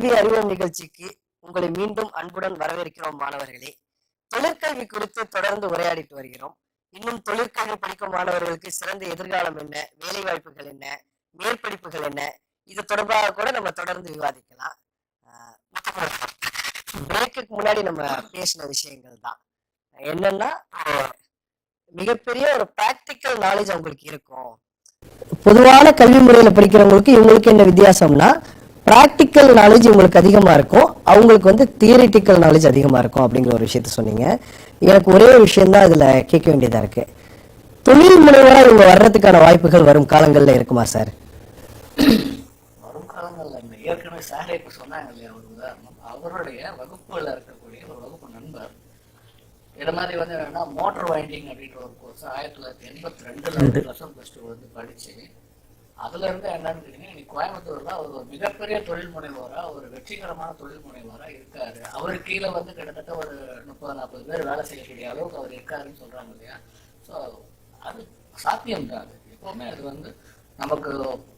கல்வி அறிவோம் நிகழ்ச்சிக்கு உங்களை மீண்டும் அன்புடன் வரவேற்கிறோம் மாணவர்களே. தொழிற்கல்வி குறித்து தொடர்ந்து உரையாடிட்டு வருகிறோம். இன்னும் தொழிற்கல்வி படிக்கும் மாணவர்களுக்கு சிறந்த எதிர்காலம் என்ன, வேலை வாய்ப்புகள் என்ன, மேற்படிப்புகள் என்ன, இது தொடர்பாக கூட நம்ம தொடர்ந்து விவாதிக்கலாம். பிரேக்குக்கு முன்னாடி நம்ம பேசின விஷயங்கள் தான் என்னன்னா, மிகப்பெரிய ஒரு பிராக்டிக்கல் நாலேஜ் அவங்களுக்கு இருக்கும். பொதுவான கல்வி முறையில படிக்கிறவங்களுக்கு இவங்களுக்கு என்ன வித்தியாசம்னா, பிராக்டிக்கல் நாலேஜ் இவங்களுக்கு அதிகமா இருக்கும், அவங்களுக்கு வந்து தியரிட்டிக்கல் நாலேஜ் அதிகமா இருக்கும் அப்படிங்கிற ஒரு விஷயத்த சொன்னீங்க. எனக்கு ஒரே ஒரு விஷயம் தான் இதுல கேட்க வேண்டியதா இருக்கு. தொழில் முனைவரா இவங்க வர்றதுக்கான வாய்ப்புகள் வரும் காலங்கள்ல இருக்குமா சார்? வரும் காலங்கள்ல ஏற்கனவே சாரே இப்ப சொன்னாங்க இல்லையா, ஒரு உதாரணம், அவருடைய வகுப்புல இருக்கக்கூடிய ஒரு வகுப்பு நண்பர் இத மாதிரி வந்து என்னன்னா மோட்டர் வைண்டிங் அப்படின்ற ஒரு கோர்ஸ் 1982 +2 வந்து படிச்சு, அதுல இருந்து என்னன்னு கேட்டீங்கன்னா இன்னைக்கு கோயம்புத்தூர்ல அவர் ஒரு மிகப்பெரிய தொழில் முனைவோரா, ஒரு வெற்றிகரமான தொழில் முனைவோரா இருக்காரு. அவரு கீழே வந்து கிட்டத்தட்ட ஒரு 30-40 பேர் வேலை செய்யக்கூடிய அளவுக்கு அவர் இருக்காருன்னு சொல்றாங்க இல்லையா. ஸோ அது சாத்தியம்தான். அது எப்பவுமே அது வந்து நமக்கு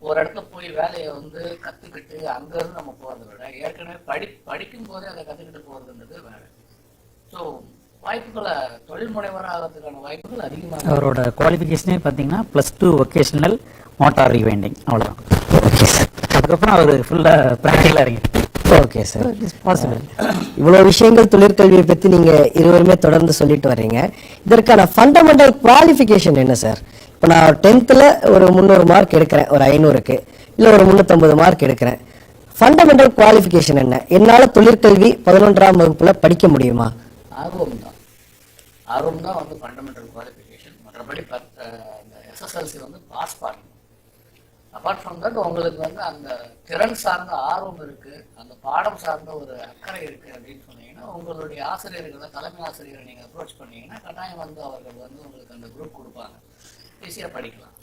ஒரு இடத்துல போய் வேலையை வந்து கத்துக்கிட்டு அங்க இருந்து நம்ம போறதை விட ஏற்கனவே படிக்கும் போதே அதை கத்துக்கிட்டு போறதுன்றது வேற. ஸோ வாய்ப்புகளை தொழில் முனைவராகிறதுக்கான வாய்ப்புகள் அதிகமாக. அவரோட குவாலிஃபிகேஷனே பார்த்தீங்கன்னா +2 வொகேஷனல் மோட்டார் ரீவைண்டிங், அவ்வளோதான். அதுக்கப்புறம் அவர் ஃபுல்லாக ப்ராக்டிக்கலாக இறங்கி. Okay sir, possible. இவ்வளவு விஷயங்கள் தொழிற்கல்வியை பற்றி நீங்க இருவருமே தொடர்ந்து சொல்லிட்டு வர்றீங்க. இதற்கான ஃபண்டமெண்டல் குவாலிஃபிகேஷன் என்ன சார்? இப்போ நான் 10th ஒரு 300 மார்க் எடுக்கிறேன், ஒரு 500க்கு இல்லை ஒரு 350 மார்க் எடுக்கிறேன். ஃபண்டமெண்டல் குவாலிஃபிகேஷன் என்ன? என்னால் தொழிற்கல்வி 11ஆம் வகுப்புல படிக்க முடியுமா? ஆர்வம் தான் வந்து ஃபண்டமெண்டல் குவாலிஃபிகேஷன். மற்றபடி இந்த எஸ்எஸ்எல்சி வந்து பாஸ் பண்ணணும். அப்பார்ட் ஃப்ரம் தட் உங்களுக்கு வந்து அந்த திறன் சார்ந்த ஆர்வம் இருக்கு, அந்த பாடம் சார்ந்த ஒரு அக்கறை இருக்கு அப்படின்னு சொன்னீங்கன்னா, உங்களுடைய ஆசிரியர்களை, தலைமை ஆசிரியரை நீங்க அப்ரோச் பண்ணீங்கன்னா கட்டாயம் வந்து அவர்கள் வந்து உங்களுக்கு அந்த குரூப் கொடுப்பாங்க, ஈஸியா படிக்கலாம்.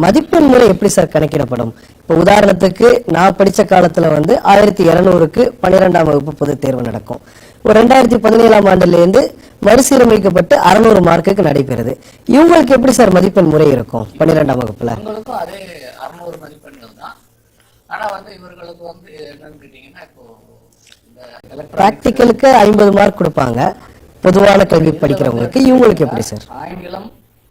மதிப்பெண் முறை எப்படி சார் கணக்கிடப்படும்? இப்போ உதாரணத்துக்கு நான் படித்த காலத்தில் வந்து 1200க்கு 12ஆம் வகுப்பு பொதுத் தேர்வு நடக்கும். ஒரு 2017ஆம் ஆண்டுலேருந்து மறுசீரமைக்கப்பட்டு 600 மார்க்குக்கு நடைபெறுது. இவங்களுக்கு எப்படி சார் மதிப்பெண் முறை இருக்கும் 12ஆம் வகுப்புல? உங்களுக்கும் அதே 600 மதிப்பெண்கள் தான். ஆனா வந்து இவர்களுக்கு வந்து என்னன்னு கேட்டீங்கன்னா, இப்போ பிராக்டிக்கலுக்கு 50 மார்க் கொடுப்பாங்க. பொதுவான கல்வி படிக்கிறவங்களுக்கு இவங்களுக்கு எப்படி சார்? ஆங்கிலம்,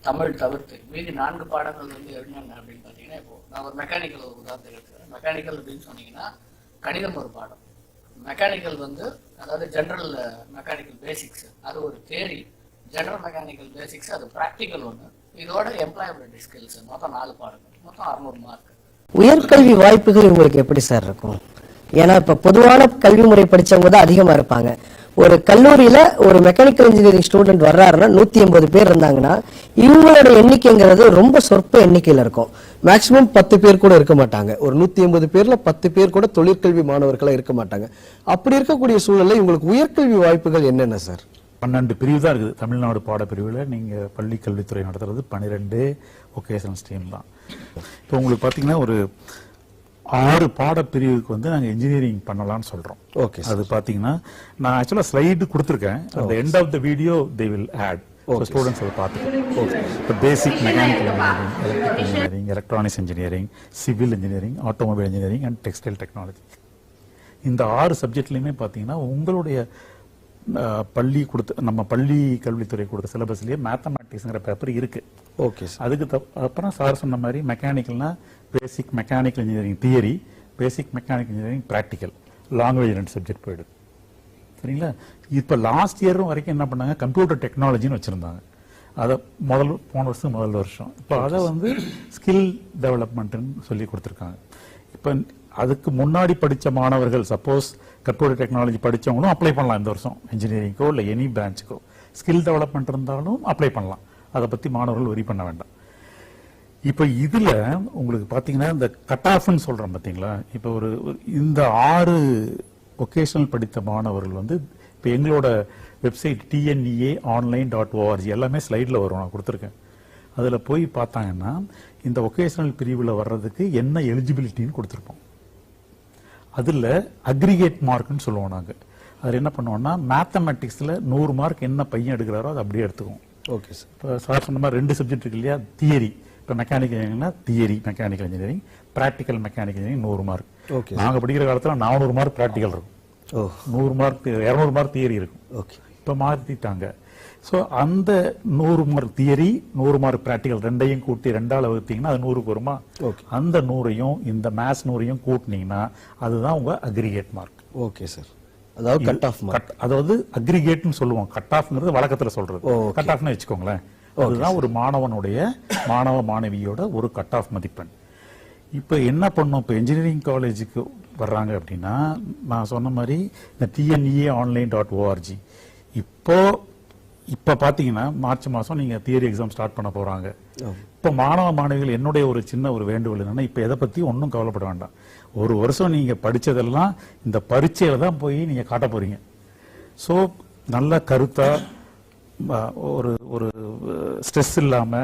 தமிழ் தவிர்த்து மீதி 4 பாடங்கள் வந்து என்னென்ன அப்படின்னு பார்த்தீங்கன்னா, இப்போ நான் ஒரு மெக்கானிக்கல் ஒரு உதாரணத்துக்கு எடுத்துக்கிறேன். மெக்கானிக்கல் அப்படின்னு சொன்னீங்கன்னா கணிதம் ஒரு பாடம். மெக்கானிக்கல் வந்து அதாவது ஜென்ரல் மெக்கானிக்கல் பேசிக்ஸ், அது ஒரு தியரி. ஜென்ரல் மெக்கானிக்கல் பேசிக்ஸ் அது ப்ராக்டிக்கல் ஒன்று. இதோட எம்ப்ளாயபிலிட்டி ஸ்கில்ஸ் மொத்தம் 4 பாடங்கள், மொத்தம் 600 மார்க். உயர்கல்வி வாய்ப்புகள் உங்களுக்கு எப்படி சார் இருக்கும்? ஏன்னா இப்ப பொதுவான கல்வி முறை படிச்சவங்க தான் அதிகமா இருப்பாங்க. ஒரு கல்லூரியில ஒரு மெக்கானிக்கல் இன்ஜினியரிங் ஸ்டூடெண்ட் வர்றாருன்னா 180 பேர் இருந்தாங்கன்னா இவங்களோட எண்ணிக்கைங்கிறது ரொம்ப சொற்ப எண்ணிக்கையில இருக்கும். மேக்சிமம் 10 பேர் கூட இருக்க மாட்டாங்க. ஒரு 180 பேர்ல 10 பேர் கூட தொழிற்கல்வி மாணவர்களா இருக்க மாட்டாங்க. அப்படி இருக்கக்கூடிய சூழல்ல இவங்களுக்கு உயர்கல்வி வாய்ப்புகள் என்னென்ன சார்? 12 பிரிவு தான் இருக்குது தமிழ்நாடு பாடப்பிரிவில். நீங்கள் பள்ளி கல்வித்துறை நடத்துறது 12 வொகேஷனல் ஸ்ட்ரீம் தான். இப்போ உங்களுக்கு பார்த்தீங்கன்னா ஒரு 6 பாடப்பிரிவுக்கு வந்து நாங்கள் இன்ஜினியரிங் பண்ணலாம்னு சொல்கிறோம். ஓகே, அது பார்த்தீங்கன்னா நான் ஆக்சுவலாக ஸ்லைடு கொடுத்துருக்கேன். அந்த end of the video they will add, students அதை பார்த்துக்கோங்க. ஓகே, இப்போ basic mechanical engineering, electrical engineering, electronics engineering, civil engineering, automobile engineering and textile technology. இந்த 6 சப்ஜெக்ட்லையுமே பார்த்தீங்கன்னா உங்களுடைய பள்ளி நம்ம பள்ளி கல்வித்துறை கொடுத்த சிலபஸ்லயே மேத்தமேட்டிக்ஸ்ங்கிற பேப்பர் இருக்கு. ஓகே, அதுக்கு அப்புறம் சார் சொன்ன மாதிரி மெக்கானிக்கல்னா basic mechanical engineering theory, basic mechanical engineering practical, language 2 subject போயிடுது. சரிங்களா? இப்போ லாஸ்ட் இயர் வரைக்கும் என்ன பண்ணாங்க, கம்ப்யூட்டர் டெக்னாலஜின்னு வச்சிருந்தாங்க. அதை போன வருஷம் முதல் வருஷம் இப்போ அதை வந்து ஸ்கில் டெவலப்மெண்ட்னு சொல்லி கொடுத்துருக்காங்க. இப்போ அதுக்கு முன்னாடி படித்த மாணவர்கள் சப்போஸ் கம்ப்யூட்டர் டெக்னாலஜி படித்தவங்களும் அப்ளை பண்ணலாம் இந்த வருஷம், இன்ஜினியரிங்கோ இல்லை எனி பிரான்ச்சுக்கோ. ஸ்கில் டெவலப்மெண்ட் இருந்தாலும் அப்ளை பண்ணலாம், அதை பற்றி மாணவர்கள் வரி பண்ண வேண்டாம். இப்போ இதில் உங்களுக்கு பார்த்தீங்கன்னா இந்த கட் ஆஃப்னு சொல்கிறோம் பார்த்தீங்களா, இப்போ இந்த 6 வொகேஷனல் படித்த மாணவர்கள் வந்து இப்போ எங்களோட வெப்சைட் tneaonline.org எல்லாமே ஸ்லைடில் வரும், நான் கொடுத்துருக்கேன். அதில் போய் பார்த்தாங்கன்னா இந்த வொகேஷனல் பிரிவில் வர்றதுக்கு என்ன எலிஜிபிலிட்டின்னு கொடுத்துருப்போம். அதில் அக்ரிகேட் மார்க்னு சொல்லுவோம் நாங்கள். அதில் என்ன பண்ணுவோம்னா மேத்தமெட்டிக்ஸில் 100 மார்க் என்ன பையன் எடுக்கிறாரோ அதை அப்படியே எடுத்துக்குவோம். Okay sir. இப்போ சார் சொன்ன மாதிரி 2 சப்ஜெக்ட் இருக்கு இல்லையா, தியரி. இப்போ மெக்கானிக்கல் இன்ஜினியரிங்னா theory mechanical engineering, practical mechanical engineering 100 mark. Okay. நாங்க படிக்கிற காலத்துல 400 மார்க் பிராக்டிக்கல் இருக்கும், ஓ 100 மார்க் 200 மார்க் தியரி இருக்கும். ஓகே. இப்ப மாத்திட்டாங்க. சோ அந்த 100 மார்க் தியரி 100 மார்க் பிராக்டிக்கல் ரெண்டையும் கூட்டி 2ஆல வகுத்தீங்கன்னா அது 100 வருமா? ஓகே. அந்த 100ஐயும் இந்த மேத்ஸ் 100ஐயும் கூட்டினீங்கன்னா அதுதான் உங்க அக்ரிகேட் மார்க். Okay sir. அதாவது கட் ஆஃப் மார்க். அதாவது அக்ரிகேட்னு சொல்லுவோம், கட் ஆஃப்ங்கிறது வழக்கத்துல சொல்றது. ஓகே. கட் ஆஃப்னு வச்சுக்கோங்களேன். அதுதான் ஒரு மாணவ மாணவியோட ஒரு கட் ஆஃப் மதிப்பெண். இப்ப என்ன பண்ணும், இப்ப இன்ஜினியரிங் காலேஜுக்கு வர்றாங்க அப்படின்னா நான் சொன்ன மாதிரி இந்த tneaonline.org இப்ப பாத்தீங்கன்னா மார்ச் மாசம் நீங்க தியரி எக்ஸாம் ஸ்டார்ட் பண்ண போறாங்க. இப்ப மாணவ மாணவிகள் என்னுடைய ஒரு சின்ன ஒரு வேண்டுகோள் என்னன்னா, இப்ப எதை பத்தி ஒன்னும் கவலைப்பட வேண்டாம். ஒரு வருஷம் நீங்க படிச்சதெல்லாம் இந்த பரீட்சையில தான் போய் நீங்க காட்ட போறீங்க. சோ நல்ல கருத்தா ஒரு ஒரு ஸ்ட்ரெஸ் இல்லாம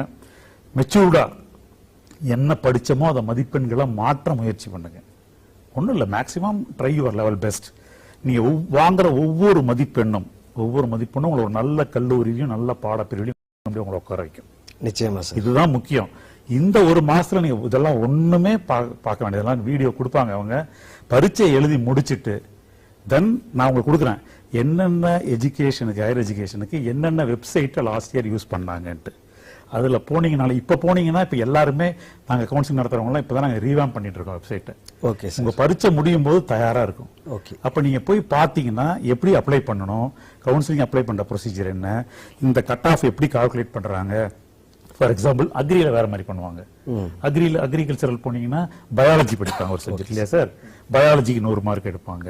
மெச்சூர்டா என்ன படிச்சோமோ அதை மதிப்பெண்களை மாற்ற முயற்சி பண்ணுங்க. ஒன்றும் இல்லை, maximum try your level best. நீங்க வாங்குற ஒவ்வொரு மதிப்பெண்ணும் உங்களை ஒரு நல்ல கல்லூரியிலையும் நல்ல பாடப்பிரிவிலையும் உங்களை உட்கார வைக்கும். நிச்சயமா சார். இதுதான் முக்கியம். இந்த ஒரு மாசத்துல நீங்க இதெல்லாம் ஒண்ணுமே பார்க்க வேண்டியதெல்லாம் வீடியோ கொடுப்பாங்க. அவங்க பரீட்சை எழுதி முடிச்சிட்டு தென் நான் உங்களுக்கு கொடுக்குறேன் என்னென்ன எஜுகேஷனுக்கு, ஹையர் எஜுகேஷனுக்கு என்னென்ன வெப்சைட்டை லாஸ்ட் இயர் யூஸ் பண்ணாங்கன்ட்டு. அதுல போனீங்கனால இப்ப போனீங்கன்னா இப்ப எல்லாருமே நாங்க கவுன்சிலிங் நடத்துறவங்க இப்பதான் நாங்க ரீவாம் பண்ணிட்டு இருக்கோம் வெப்சைட்டை. ஓகே. உங்க பரீட்சை முடியும் போது தயாரா இருக்கும். ஓகே. அப்ப நீங்க போய் பாத்தீங்கன்னா எப்படி அப்ளை பண்ணணும், கவுன்சிலிங் அப்ளை பண்ற ப்ரொசீஜர் என்ன, இந்த கட் ஆஃப் எப்படி கால்குலேட் பண்றாங்க. ஃபார் எக்ஸாம்பிள் அக்ரியில வேற மாதிரி பண்ணுவாங்க. அக்ரிகல்ச்சரல் போனீங்கன்னா பயாலஜி படிப்பாங்க ஒரு சப்ஜெக்ட் இல்லையா சார், பயாலஜிக்கு 100 மார்க் எடுப்பாங்க.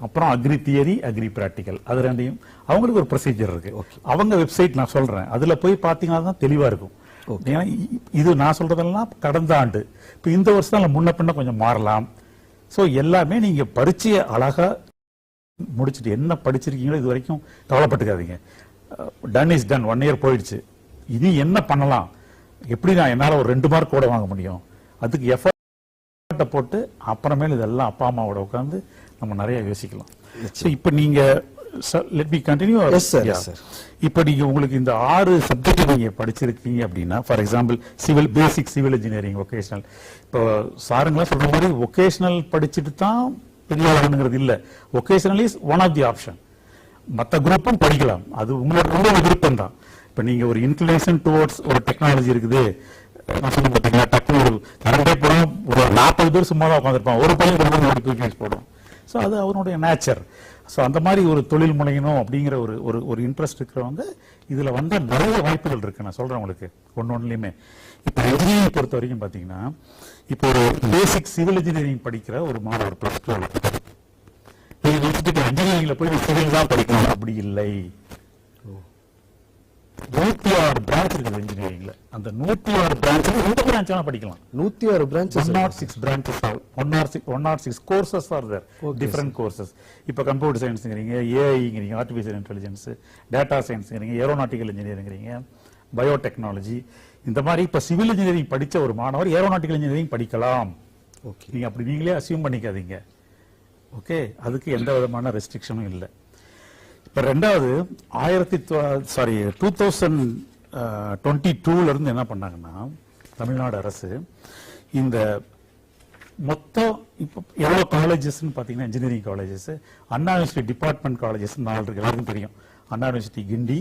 அப்புறம் அக்ரி தியரி, அக்ரி பிராக்டிக்கல், அது ரெண்டையும் அவங்களுக்கு ஒரு ப்ரொசீஜர் இருக்கு. அவங்க வெப்சைட் நான் சொல்றேன், அதுல போய் பாத்தீங்கன்னா தான் தெளிவா இருக்கும். ஏன்னா இது நான் சொல்றதெல்லாம் கடந்த ஆண்டு, இப்ப இந்த வருஷம் முன்ன பின்ன கொஞ்சம் மாறலாம். சோ எல்லாமே நீங்க பரீட்சையை அழகா முடிச்சுட்டு என்ன படிச்சிருக்கீங்களோ இது வரைக்கும் கவலைப்பட்டுக்காதீங்க. டன் இஸ் டன், 1 இயர் போயிடுச்சு. இனி என்ன பண்ணலாம், எப்படி நான் என்னால ஒரு 2 மார்க் கூட வாங்க முடியும், அதுக்கு எஃபர்ட் போட்டு அப்புறமேல இதெல்லாம் அப்பா அம்மாவோட உட்கார்ந்து நம்ம நிறைய யோசிக்கலாம். இப்ப நீங்க லெட் மீ கண்டினியூ. இப்ப நீங்க உங்களுக்கு இந்த 6 சப்ஜெக்ட் நீங்க படிச்சிருக்கீங்க அப்படின்னா, for example basic civil engineering, vocational. இப்போ சாருங்களா சொல்ற மாதிரி வொகேஷனல் படிச்சுட்டு தான் பெரிய ஆகணுங்கிறது இல்ல. Vocational is one of the option. மற்ற குரூப்பும் படிக்கலாம், அது உங்களோட விருப்பம் தான். இப்ப நீங்க ஒரு இன்க்ளினேஷன் டுவர்ட்ஸ் ஒரு டெக்னாலஜி இருக்குது, நான் சொல்ல பார்த்தீங்கன்னா டக்குனு ஒரு கரண்டே போடும், ஒரு 40 பேர் சும்மா தான் உட்காந்துருப்பான், ஒரு பையன் போடும். ஸோ அது அவனுடைய நேச்சர். ஸோ அந்த மாதிரி ஒரு தொழில் முனையணும் அப்படிங்கிற ஒரு இன்ட்ரெஸ்ட் இருக்கிறவங்க இதுல வந்த நிறைய வாய்ப்புகள் இருக்கு. நான் சொல்றேன் உங்களுக்கு ஒன்னொன்னுலயுமே. இப்ப இன்ஜினியரிங் பொறுத்த வரைக்கும் பாத்தீங்கன்னா, இப்போ ஒரு பேசிக் சிவில் இன்ஜினியரிங் படிக்கிற ஒரு மாணவர் பிளஸ் 2 இன்ஜினியரிங்ல போய் சிவில் தான் படிக்கணும் அப்படி இல்லை. 106 பிரான்ச் இருக்குது இன்ஜினியரிங்ல. அந்த 106 பிரான்ச்ல எந்த பிரான்ச் வேணா படிக்கலாம். 106 branches, 106 branches, 106 courses are there, different courses. இப்ப கம்ப்யூட்டர் சயின்ஸ்ங்கறீங்க, ஏஐங்கறீங்க, ஆர்டிஃபிஷியல் இன்டெலிஜென்ஸ், டேட்டா சயின்ஸ்ங்கறீங்க, ஏரோநாட்டிக்கல் இன்ஜினியரிங்ங்கறீங்க, பயோடெக்னாலஜி. இந்த மாதிரி இப்ப சிவில் இன்ஜினியரிங் படிச்ச ஒரு மாணவர் ஏரோநாட்டிக்கல் இன்ஜினியரிங் படிக்கலாம். ஓகே, நீங்க அப்படி நீங்களே அசியூம் பண்ணிக்காதீங்க. ஓகே, அதுக்கு எந்த விதமான ரெஸ்ட்ரிக்ஷனும் இல்லை. இப்ப ரெண்டாவது 2022ல இருந்து என்ன பண்ணாங்கன்னா, தமிழ்நாடு அரசு இந்த மொத்தம் இப்ப எவ்வளவு காலேஜஸ் பாத்தீங்கன்னா, engineering colleges, Anna university department colleges 4 இருக்கு, எல்லாருக்கும் தெரியும். Anna university Guindy,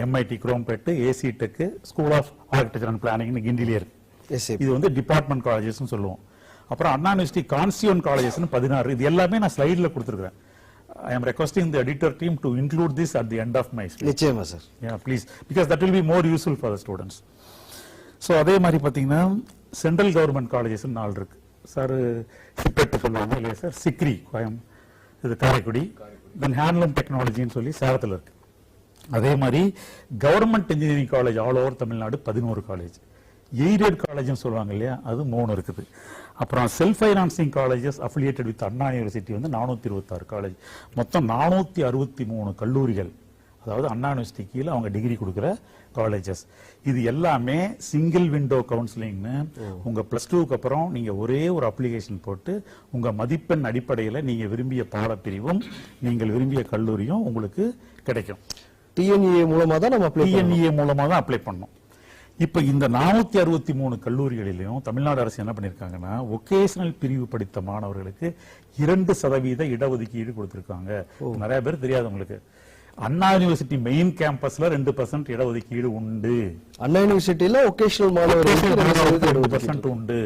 MIT Chromepet, AC tech, school of architecture and planning கிண்டிலே இருக்கு. இது வந்து டிபார்ட்மெண்ட் காலேஜஸ் சொல்லுவோம். அப்புறம் அண்ணா யூனிவர்சிட்டி கான்ஸ்டியூன் காலேஜஸ் 16. இது எல்லாமே நான் ஸ்லைட்ல கொடுத்துருக்கேன். I am requesting the editor team to include this at the end of my speech. நிச்சயமா sir. Yeah, please, because that will be more useful for the students. So அதே மாதிரி பாத்தீங்கன்னா சென்ட்ரல் கவர்மெண்ட் காலேஜஸ் 4 இருக்கு sir. CIPET சொல்லுவாங்க இல்லையா sir, Sikri கோயம், இது காரைக்குடி, தென் handloom டெக்னாலஜின்னு சொல்லி சேலத்தில் இருக்கு. அதே மாதிரி government engineering college all over Tamil Nadu 11 college. Aided காலேஜ்னு சொல்லுவாங்க இல்லையா, அது 3 இருக்குது. அப்புறம் self financing colleges affiliated with Anna university 426 college. மொத்தம் 463 கல்லூரிகள், அதாவது அண்ணா யூனிவர்சிட்டி கீழே அவங்க டிகிரி கொடுக்குற காலேஜஸ். இது எல்லாமே சிங்கிள் விண்டோ கவுன்சிலிங்னு. உங்க பிளஸ் 2க்கு அப்புறம் நீங்க ஒரே ஒரு அப்ளிகேஷன் போட்டு உங்க மதிப்பெண் அடிப்படையில் நீங்க விரும்பிய பாடப்பிரிவும் நீங்கள் விரும்பிய கல்லூரியும் உங்களுக்கு கிடைக்கும். டிஎன்இஏ மூலமா தான் நம்ம டிஎன்இஏ மூலமா தான் அப்ளை பண்ணணும். இப்ப இந்த 463 கல்லூரிகளிலும் தமிழ்நாடு அரசு என்ன பண்ணிருக்காங்கன்னா வொகேஷனல் பிரிவு படித்த மாணவர்களுக்கு 2% இடஒதுக்கீடு கொடுத்திருக்காங்க. நிறைய பேர் தெரியாது உங்களுக்கு. அண்ணா யூனிவர்சிட்டி மெயின் கேம்பஸ்ல 2% இடஒதுக்கீடு உண்டு. அண்ணா யூனிவர்சிட்டியில வொகேஷனல் மாணவர்களுக்கு 2% உண்டு.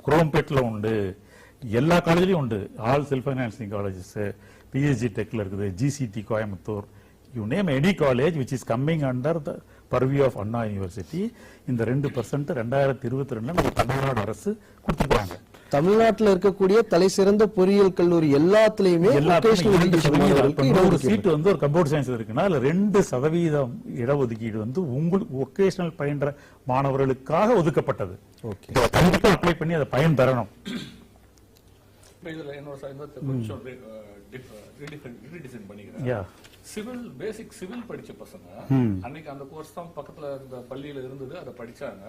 குரோம்பேட்ல உண்டு. எல்லா காலேஜ்லயும் உண்டு. All self financing colleges, PSG டெக்ல இருக்குது, GCT Coimbatore, you name any college which is coming under the purview of Anna university. இந்த 2% 2022 நம்ம தமிழ்நாடு அரசு கொடுத்துருக்காங்க. தமிழ்நாட்டில் இருக்கக்கூடிய தலை சிறந்த பொறியியல் கல்லூரி எல்லாத்துலயுமே சீட்டு வந்து ஒரு கம்ப்யூட்டர் சயின்ஸ் இருக்குன்னா அதுல 2% இடஒதுக்கீடு வந்து உங்களுக்கு வொகேஷனல் பயின்ற மாணவர்களுக்காக ஒதுக்கப்பட்டது. கண்டிப்பா அப்ளை பண்ணி அதை பயன் பெறணும். இதுல என்னோட கொஞ்சம் ரீடிசைன் பண்ணிக்கிறேன். சிவில் பேசிக் சிவில் படிச்ச பசங்க அன்னைக்கு அந்த கோர்ஸ் தான் பக்கத்துல இந்த பள்ளியில இருந்தது, அதை படிச்சாங்க.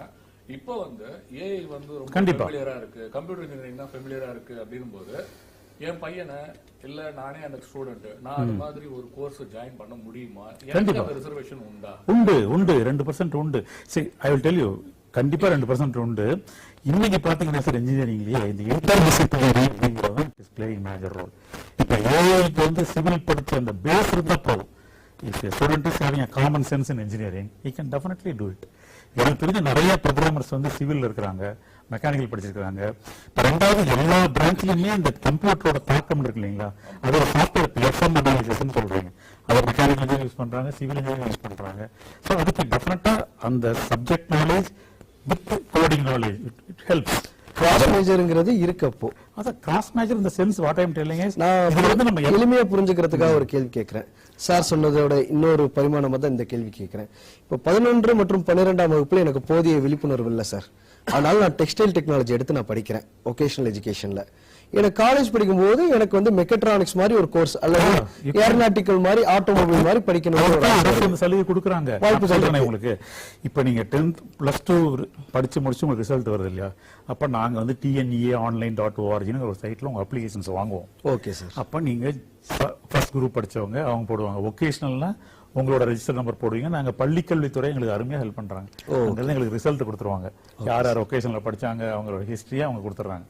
இப்போ வந்து ஏஐ வந்து ரொம்ப ஃபெமிலியரா இருக்கு, கம்ப்யூட்டர் இன்ஜினியரிங் தான் ஃபெமிலியரா இருக்கு அப்படின்னும் போது என் பையனை இல்ல நானே அந்த ஸ்டூடெண்ட் நான் அது மாதிரி ஒரு கோர்ஸ் ஜாயின் பண்ண முடியுமா? எனக்கு ரிசர்வேஷன் உண்டா? உண்டு 2% உண்டு. சரி, ஐ வில் டெல் யூ. கண்டிப்பா 2% உண்டு. இன்னைக்கு பாத்தீங்கன்னா சார் இன்ஜினியரிங்லயே இந்த இன்டர்டிசிப்ளினரி அப்படிங்கிறது இஸ் பிளேயிங் மேஜர் ரோல். இப்ப ஏஐக்கு வந்து சிவில் படிச்ச அந்த பேஸ் இருந்தா போதும். If a student is having a common sense in engineering, he can definitely do it. எனக்கு தெரிஞ்ச நிறைய ப்ரோக்ராமர்ஸ் வந்து சிவில் இருக்கிறாங்க, மெக்கானிக்கல் படிச்சிருக்காங்க. இப்ப ரெண்டாவது எல்லா பிரான்ச்லயுமே இந்த கம்ப்யூட்டரோட தாக்கம் இருக்கு இல்லைங்களா, அதோட சாஃப்ட்வேர் எஃப்எம் அனாலிசிஸ் சொல்றாங்க. அதை மெக்கானிக்கல் இன்ஜினியர் யூஸ் பண்றாங்க, சிவில் இன்ஜினியர் யூஸ் பண்றாங்க. ஸோ அதுக்கு டெஃபினட்டா அந்த subject knowledge with coding knowledge it helps. Cross மேஜர்ங்கிறது இருக்கப்போ அத கிராஸ் மேஜர் இந்த sense what I am telling is நான் எளிமையா புரிஞ்சுக்கிறதுக்காக ஒரு கேள்வி கேட்கிறேன். சார் சொன்னதோட இன்னொரு பரிமாணமா தான் இந்த கேள்வி கேட்கிறேன். இப்போ 11 மற்றும் 12ஆம் வகுப்புல எனக்கு போதிய விழிப்புணர்வு இல்லை சார். அதனால நான் டெக்ஸ்டைல் டெக்னாலஜி எடுத்து நான் படிக்கிறேன் வொகேஷனல் எஜுகேஷன்ல. எனக்கு காலேஜ் படிக்கும்போது எனக்கு வந்து மெக்கட்ரானிக்ஸ் மாதிரி ஒரு கோர்ஸ் அல்லது ஏரோநாட்டிக்கல் மாதிரி ஆட்டோமொபைல் மாதிரி படிக்கணும் சலுகை கொடுக்குறாங்க. வாய்ப்பு சொல்றேன் உங்களுக்கு. இப்ப நீங்க 10th +2 படிச்சு முடிச்சு உங்களுக்கு ரிசல்ட் வருது இல்லையா, அப்ப நாங்க வந்து tneonline.org ஒரு சைட்ல உங்க அப்ளிகேஷன்ஸ் வாங்குவோம். Okay sir. அப்ப நீங்க ஃபர்ஸ்ட் குரூப் படிச்சவங்க அவங்க போடுவாங்க. வொகேஷனல்னா உங்களோட ரெஜிஸ்டர் நம்பர் போடுவீங்க. நாங்க பள்ளிக்கல்வித்துறை எங்களுக்கு அருமையா ஹெல்ப் பண்றாங்க. அங்கிருந்து எங்களுக்கு ரிசல்ட் கொடுத்துருவாங்க. யார் யார் வொகேஷன்ல படிச்சாங்க அவங்களோட ஹிஸ்டரியா அவங்க கொடுத்துறாங்க.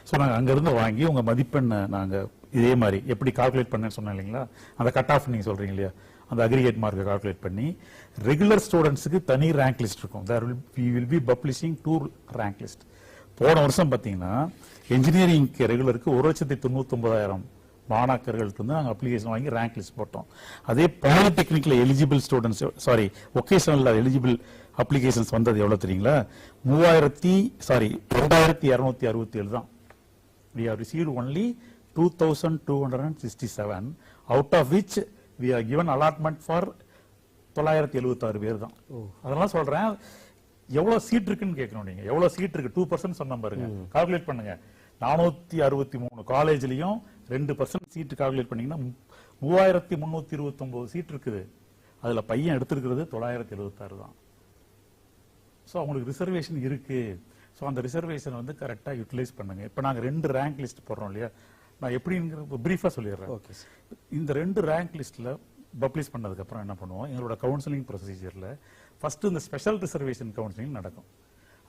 ஸோ நாங்கள் அங்கிருந்து வாங்கி உங்க மதிப்பெண்ணை நாங்கள் இதே மாதிரி எப்படி கால்குலேட் பண்ணேன்னு சொன்னேன் இல்லைங்களா, அந்த கட் ஆஃப் நீங்க சொல்றீங்க இல்லையா, அந்த அக்ரிகேட் மார்க்கை கால்குலேட் பண்ணி ரெகுலர் ஸ்டூடெண்ட்ஸுக்கு தனி ரேங்க் லிஸ்ட் இருக்கும். we will be publishing 2 rank list. போன வருஷம் பார்த்தீங்கன்னா இன்ஜினியரிங் ரெகுலருக்கு 1,99,000 மாணாக்கர்களுக்கு வந்து நாங்கள் அப்ளிகேஷன் வாங்கி ரேங்க் லிஸ்ட் போட்டோம். அதே பாலிடெக்னிக்ல eligible students vocational eligible applications வந்தது எவ்வளவு தெரியுங்களா, 2,267 தான். We have received only 2,267, out of which we are given allotment for 976 பேர் தான். அதனால சொல்றேன் எவ்வளவு சீட் இருக்குன்னு கேட்கணும். நீங்க எவ்வளவு சீட் இருக்கு 2% சொன்ன பாருங்க, கால்குலேட் பண்ணுங்க. 463 காலேஜ்லயும் 2% சீட் கால்குலேட் பண்ணீங்கன்னா 3,329 சீட் இருக்குது. அதுல பையன் எடுத்திருக்கிறது 976 தான். ஸோ அவங்களுக்கு ரிசர்வேஷன் இருக்கு. ஸோ அந்த ரிசர்வேஷன் வந்து கரெக்டாக யூட்டிலைஸ் பண்ணுங்க. இப்போ நாங்கள் 2 ரேங்க் லிஸ்ட் போடுறோம் இல்லையா, நான் எப்படிங்கிற பிரீஃபாக சொல்லிடுறேன். Okay sir. இந்த 2 ரேங்க் லிஸ்ட்ல பப்ளிஷ் பண்ணதுக்கு அப்புறம் என்ன பண்ணுவோம், எங்களோட கவுன்சிலிங் ப்ரொசீஜர்ல ஃபர்ஸ்ட் இந்த ஸ்பெஷல் ரிசர்வேஷன் கவுன்சிலிங் நடக்கும்.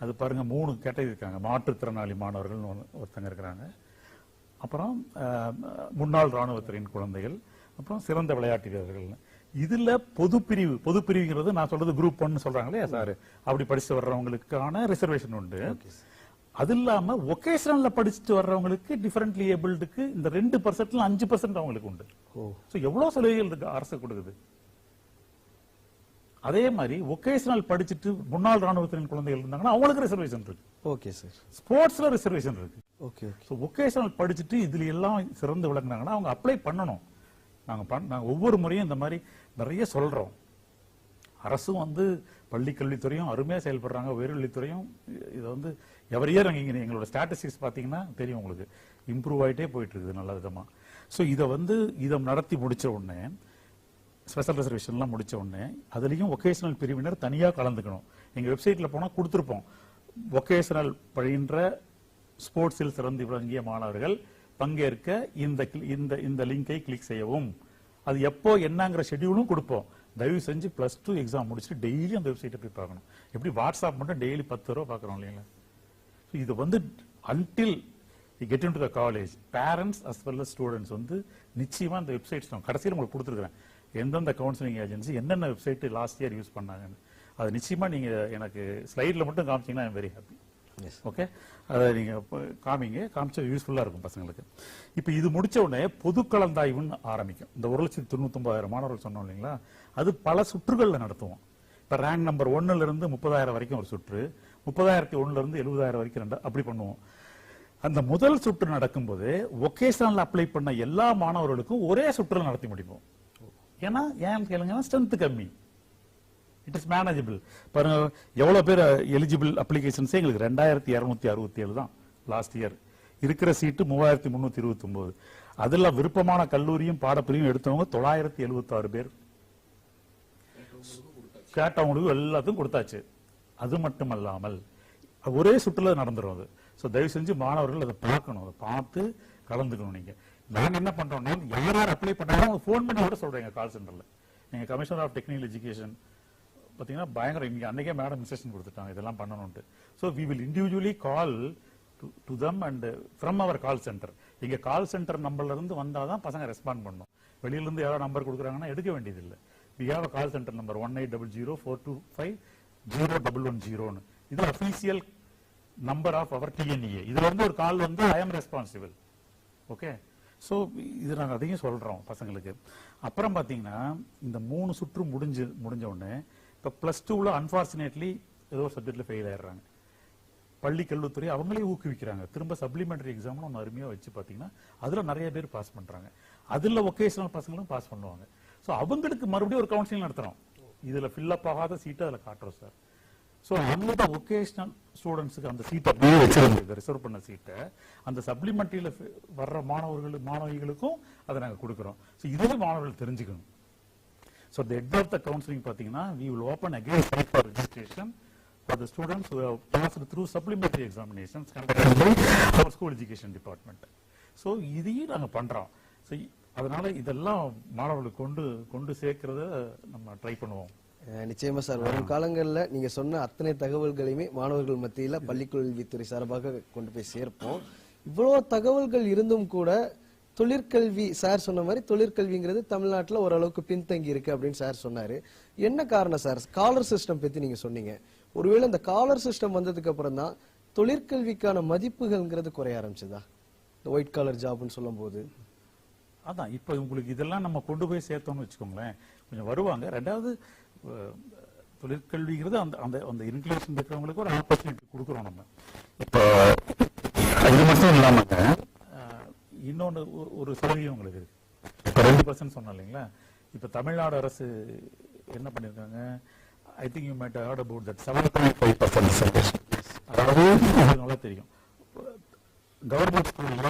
அது பாருங்க 3 கேட்டகரி இருக்காங்க. மாற்றுத்திறனாளி மாணவர்கள் ஒருத்தங்க இருக்கிறாங்க, அப்புறம் முன்னாள் ராணுவத்தின் குழந்தைகள், அப்புறம் சிறந்த விளையாட்டு வீரர்கள். இதுல பொதுப்பிரிவுங்கிறது நான் சொல்றது குரூப் 1 சொல்றாங்க இல்லையா சார், அப்படி படிச்சு வர்றவங்களுக்கான ரிசர்வேஷன் உண்டு. அது இல்லாம வொகேஷனல்ல படிச்சுட்டு வர்றவங்களுக்கு டிஃபரெண்ட்லி ஏபிள்டுக்கு இந்த 2%ல 5% அவங்களுக்கு உண்டு. சோ எவ்வளவு சலுகைகள் இருக்கு அரசு கொடுக்குது. அதே மாதிரி வொகேஷனல் படிச்சுட்டு முன்னாள் ராணுவத்தின் குழந்தைகள் இருந்தாங்கன்னா அவங்களுக்கு ரிசர்வேஷன் இருக்கு. Okay sir. ஸ்போர்ட்ஸ்ல ரிசர்வேஷன் இருக்கு. ஓகே. சோ வொகேஷனல் படிச்சுட்டு இதுல எல்லாம் சிறந்து விளங்குனாங்கன்னா அவங்க அப்ளை பண்ணணும். நாங்க ஒவ்வொரு முறையும் இந்த மாதிரி நிறைய சொல்றோம். அரசும் வந்து பள்ளி கல்வித்துறையும் அருமையா செயல்படுறாங்க, உயர்கல்வித்துறையும் இதை வந்து எவரையே எங்களோட ஸ்டாட்டிஸ்டிக்ஸ் பாத்தீங்கன்னா தெரியும் உங்களுக்கு, இம்ப்ரூவ் ஆயிட்டே போயிட்டு இருக்குது நல்ல விதமா. ஸோ இதை நடத்தி முடிச்ச உடனே ஸ்பெஷல் ரிசர்வேஷன்லாம் முடிச்ச உடனே அதுலயும் வொகேஷனல் பிரிவினர் தனியா கலந்துக்கணும். எங்க வெப்சைட்ல போனா கொடுத்துருப்போம், வொகேஷனல் பயின்ற ஸ்போர்ட்ஸில் சிறந்து விளங்கிய மாணவர்கள் பங்கேற்க இந்த லிங்கை கிளிக் செய்யவும். அது எப்போ என்னங்கிற ஷெட்யூலும் கொடுப்போம். தயவு செஞ்சு +2 எக்ஸாம் முடிச்சுட்டு டெய்லி அந்த வெப்சைட்டை போய் பார்க்கணும். எப்படி வாட்ஸ்அப் மட்டும் டெய்லி 10 தடவை பார்க்குறோம் இல்லைங்களா? இது வந்து until you get into the college, parents as well as students வந்து நிச்சயமா அந்த வெப்சைட்ஸ் நான் கடைசியில் உங்களுக்கு கொடுத்துருக்கிறேன். எந்தெந்த கவுன்சிலிங் ஏஜென்சி என்னென்ன வெப்சைட் லாஸ்ட் இயர் யூஸ் பண்ணாங்கன்னு. அது நிச்சயமா நீங்க எனக்கு ஸ்லைட்ல மட்டும் காமிச்சீங்கன்னா ஐம் வெரி ஹாப்பி. ஓகே, அதை நீங்க காமிச்சா யூஸ்ஃபுல்லா இருக்கும் பசங்களுக்கு. இப்ப இது முடிச்ச உடனே பொது கலந்தாய்வுன்னு ஆரம்பிக்கும். இந்த 1,99,000 மாணவர்கள் சொன்னோம் இல்லைங்களா, அது பல சுற்றுகள்ல நடத்துவோம். இப்ப ரேங்க் நம்பர் 1ல இருந்து 30,000 வரைக்கும் ஒரு சுற்று, 30,001 இருந்து 70,000 வரைக்கும் 2 அப்படி பண்ணுவோம். அந்த முதல் சுற்று நடக்கும்போது வொகேஷனல் அப்ளை பண்ண எல்லா மாணவர்களுக்கும் ஒரே சுற்றுல நடத்தி முடிப்போம். ஏன்னா ஏன் கேளுங்கன்னா ஸ்ட்ரென்த் கம்மி, இட் இஸ் மேனேஜபிள். பாருங்க எவ்வளவு பேர் எலிஜிபிள் அப்ளிகேஷன்ஸே எங்களுக்கு 2,267 தான் லாஸ்ட் இயர். இருக்கிற சீட்டு 3,329. அதுல விருப்பமான கல்லூரியும் பாடப்பிரிவும் எடுத்தவங்க 976 பேர். கேட்டவங்களுக்கு எல்லாத்துக்கும் கொடுத்தாச்சு. அது மட்டுமல்லாமல் ஒரே சுற்றுல நடந்துரும் அது. ஸோ தயவு செஞ்சு மாணவர்கள் அதை பார்க்கணும், அதை பார்த்து கலந்துக்கணும். நீங்க நாங்க என்ன பண்றோம்னா யார் யார் அப்ளை பண்ணாலும் ஃபோன் பண்ணி கூட சொல்றேங்க கால் சென்டர்ல. நீங்க கமிஷனர் ஆஃப் டெக்னிக்கல் எஜுகேஷன் பாத்தீங்கன்னா பயங்கர இங்க அன்னைக்கே மேடம் இன்ஸ்ட்ரக்ஷன் கொடுத்துட்டாங்க இதெல்லாம் பண்ணணும்ட்டு. So we will individually call to them and from our call center. எங்க கால் சென்டர் நம்பர்ல இருந்து வந்தாதான் பசங்க ரெஸ்பாண்ட் பண்ணும். வெளியில இருந்து யாராவது நம்பர் கொடுக்குறாங்கன்னா எடுக்க வேண்டியதில்லை. We have a call center number 180042500110. இது official number of our TNEA. இதுல வந்து ஒரு கால் வந்து I'm responsible. Okay, so இது நாங்கள் அதையும் சொல்றோம் பசங்களுக்கு. அப்புறம் பாத்தீங்கன்னா இந்த 3 சுற்று முடிஞ்ச உடனே இப்போ +2ல அன்பார்ச்சுனேட்லி ஏதோ ஒரு சப்ஜெக்ட்ல ஃபெயில் ஆயிடுறாங்க. பள்ளி கல்வித்துறை அவங்களே ஊக்குவிக்கிறாங்க. திரும்ப சப்ளிமெண்டரி எக்ஸாம்னு ஒன்று அருமையா வச்சு பாத்தீங்கன்னா அதுல நிறைய பேர் பாஸ் பண்றாங்க. அதுல வொகேஷனல் பசங்களும் பாஸ் பண்ணுவாங்க. ஸோ அவங்களுக்கு மறுபடியும் ஒரு கவுன்சிலிங் நடத்துறோம். இதுல ஃபில்லப் ஆகாத சீட்டை அதில் காட்டுறோம் சார். ஸோ அந்த வொகேஷனல் ஸ்டூடெண்ட்ஸுக்கு அந்த சீட்டை அப்படியே வச்சிருந்தது, ரிசர்வ் பண்ண சீட்டை அந்த சப்ளிமெண்டரியில வர்ற மாணவிகளுக்கும் அதை நாங்கள் கொடுக்குறோம். ஸோ இதுவே மாணவர்கள் தெரிஞ்சுக்கணும். So the end of the counseling பார்த்தீங்கன்னா we will open again site for registration for the students who have passed through supplementary examinations conducted by our school education department. So இதையும் நாங்கள் பண்றோம். ஸோ அதனால இதெல்லாம் மாணவர்களுக்கு கொண்டு சேர்க்கிறத நம்ம ட்ரை பண்ணுவோம். நிச்சயமா சார், வரும் காலங்களில் நீங்க சொன்ன அத்தனை தகவல்களையுமே மாணவர்கள் மத்தியில பள்ளிக்கல்வித்துறை சார்பாக கொண்டு போய் சேர்ப்போம். இவ்வளவு தகவல்கள் இருந்தும் கூட தொழிற்கல்வி சார் சொன்ன மாதிரி தொழிற்கல்விங்கிறது தமிழ்நாட்டில் ஓரளவுக்கு பின்தங்கி இருக்கு அப்படின்னு சார் சொன்னாரு. என்ன காரணம் சார்? ஸ்காலர் சிஸ்டம் பத்தி நீங்க சொன்னீங்க. ஒருவேளை இந்த ஸ்காலர் சிஸ்டம் வந்ததுக்கு அப்புறம் தான் தொழிற்கல்விக்கான மதிப்புகள்ங்கிறது குறைய ஆரம்பிச்சதா? இந்த ஒயிட் காலர் ஜாப்னு சொல்லும் போது அதான் இப்ப உங்களுக்கு இதெல்லாம் நம்ம கொண்டு போய் சேர்த்தோம்னு வச்சுக்கோங்களேன், கொஞ்சம் வருவாங்க. ரெண்டாவது தொழிற்கல்விங்கிறது அந்த இன்க்ளூஷன் இருக்கிறவங்களுக்கு ஒரு ஆப்பர்ச்சுனிட்டி கொடுக்குறோம் நம்ம. இப்போ இது மட்டும் இல்லாமங்க இன்னொன்று ஒரு சலுகை உங்களுக்கு இருக்கு. இப்போ 2% சொன்னோம் இல்லைங்களா, இப்போ தமிழ்நாடு அரசு என்ன பண்ணியிருக்காங்க, I think you might heard about that 7.5%. அதாவது நல்லா தெரியும், கவர்மெண்ட் ஸ்கூல்ல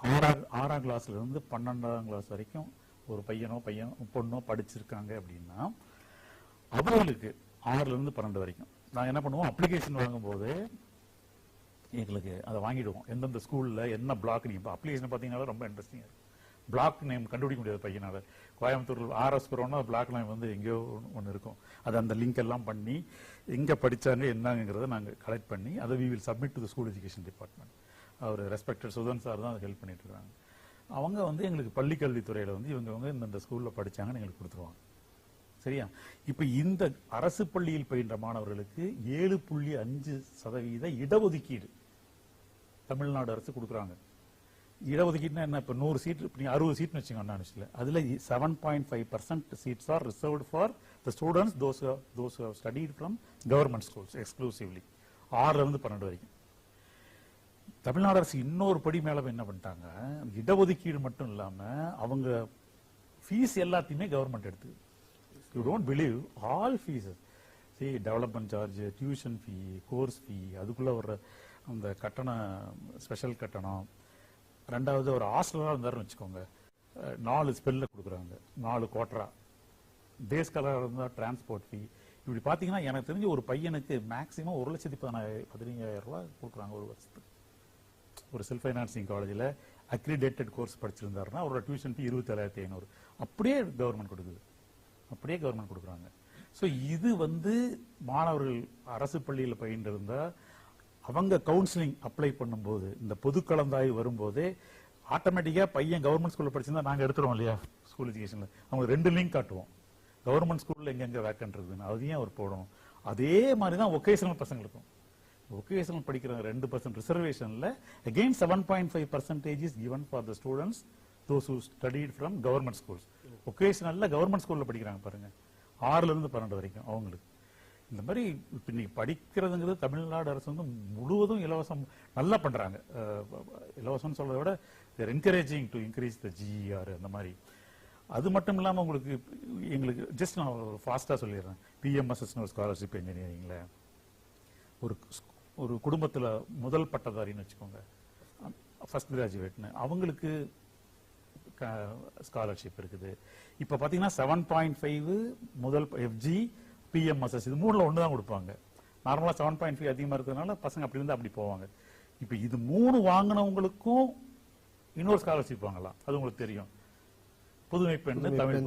6ஆம் கிளாஸ்ல இருந்து 12ஆம் கிளாஸ் வரைக்கும் ஒரு பொண்ணோ படிச்சிருக்காங்க அப்படின்னா அவங்களுக்கு 6ல இருந்து 12 வரைக்கும் நாங்கள் என்ன பண்ணுவோம், அப்ளிகேஷன் வாங்கும்போது எங்களுக்கு அதை வாங்கிடுவோம். எந்தெந்த ஸ்கூல்ல என்ன பிளாக் நீங்க அப்ளிகேஷன் பார்த்தீங்கன்னா ரொம்ப இன்ட்ரெஸ்டிங்காக இருக்கும். பிளாக் நேம் கண்டுபிடிக்க முடியாது பையனால. கோயம்புத்தூர் ஆர்எஸ் புரோன்னா பிளாக் நேம் வந்து எங்கேயோ ஒன்று இருக்கும். அது அந்த லிங்க் எல்லாம் பண்ணி எங்க படிச்சாங்க என்னங்கிறத நாங்கள் கலெக்ட் பண்ணி அதை we will submit to the school education department. Our respected Sudhan sir தான் அதை ஹெல்ப் பண்ணிட்டு இருக்காங்க. அவங்க வந்து எங்களுக்கு பள்ளிக்கல்வித்துறையில வந்து இவங்க இந்த ஸ்கூல்ல படிச்சாங்கன்னு எங்களுக்கு கொடுத்துருவாங்க. சரியா? இப்ப இந்த அரசு பள்ளியில் பயின்ற மாணவர்களுக்கு 7.5% இடஒதுக்கீடு தமிழ்நாடு அரசு கொடுக்குறாங்க. இடஒதுக்கீடுனா என்ன? இப்ப 100 சீட், நீங்க 60 சீட்னு வச்சுக்கோங்க, அதுல 7.5% seats are reserved for the students those who have studied from government schools exclusively. 6ல இருந்து 12 வரைக்கும். தமிழ்நாடு அரசு இன்னொரு படி மேல என்ன பண்ணிட்டாங்க, இடஒதுக்கீடு மட்டும் இல்லாம அவங்க ஃபீஸ் எல்லாத்தையுமே கவர்மெண்ட் எடுத்து, you don't believe, all fees, see development charge, tuition fee, course ஃபீ, அதுக்குள்ள வர்ற அந்த கட்டணம், ஸ்பெஷல் கட்டணம். ரெண்டாவது ஒரு ஹாஸ்டலாக இருந்தாருன்னு வச்சுக்கோங்க, 4 ஸ்பெல்ல கொடுக்குறாங்க, 4 குவார்டரா. டே ஸ்காலராக இருந்தால் டிரான்ஸ்போர்ட் ஃபீ. இப்படி பார்த்தீங்கன்னா எனக்கு தெரிஞ்சு ஒரு பையனுக்கு மேக்ஸிமம் 1,15,000 ரூபாய் கொடுக்குறாங்க ஒரு வருஷத்துக்கு. ஒரு செல்ஃப் ஃபைனான்சிங் காலேஜில் அக்ரிடேட்டட் கோர்ஸ் படிச்சிருந்தாருன்னா அவரோட டியூஷன் ஃபீ 27,500 அப்படியே கவர்மெண்ட் கொடுக்குது. அப்படியே கவர்மெண்ட் கொடுக்குறாங்க. ஸோ இது வந்து மாணவர்கள் அரசு பள்ளியில் பயின்று இருந்தா அவங்க கவுன்சிலிங் அப்ளை பண்ணும்போது இந்த பொது கலந்தாய்வு வரும்போதே ஆட்டோமேட்டிக்கா பையன் கவர்மெண்ட் ஸ்கூல்ல படிச்சிருந்தா நாங்க எடுத்துருவோம் இல்லையா ஸ்கூல் எஜுகேஷன்ல, அவங்க 2 லிங்க் காட்டுவோம். கவர்மெண்ட் ஸ்கூல்ல எங்க வேக்கன்ட் இருக்குதுன்னு அதையும் அவர் போடணும். அதே மாதிரி தான் ஒகேஷனல் பசங்களுக்கும். ஒகேஷனல் படிக்கிற 2% ரிசர்வேஷன்ல again 7.5% is given for the students those who studied from government schools. ஒகேஷனல்ல கவர்மெண்ட் ஸ்கூல்ல படிக்கிறாங்க பாருங்க, 6ல இருந்து 12 வரைக்கும் அவங்களுக்கு. இந்த மாதிரி இப்ப நீங்க படிக்கிறதுங்கிறது தமிழ்நாடு அரசு வந்து முழுவதும் இலவசம் நல்லா பண்றாங்க. இலவசம்னு சொல்றதை விட encouraging to increase the GER அந்த மாதிரி. அது மட்டும் இல்லாம உங்களுக்கு எங்களுக்கு ஜஸ்ட் நான் ஃபாஸ்டா சொல்லிடுறேன். PMSS ஒரு ஸ்காலர்ஷிப் இன்ஜினியரிங்ல ஒரு குடும்பத்துல முதல் பட்டதாரின்னு வச்சுக்கோங்க, ஃபர்ஸ்ட் கிராஜுவேட்னு, அவங்களுக்கு ஸ்காலர்ஷிப் இருக்குது. இப்ப பாத்தீங்கன்னா 7.5 முதல் FG PMSS இது 3ல 1 தான் கொடுப்பாங்க. நார்மலா 7.5 அதிகமா இருக்கிறதுனால பசங்க அப்படி இருந்தா அப்படி போவாங்க. இப்ப இது 3 வாங்கினவங்களுக்கும் இன்னொரு ஸ்காலர்ஷிப் வாங்கலாம், அது உங்களுக்கு தெரியும். புதுமை பெண் தமிழ்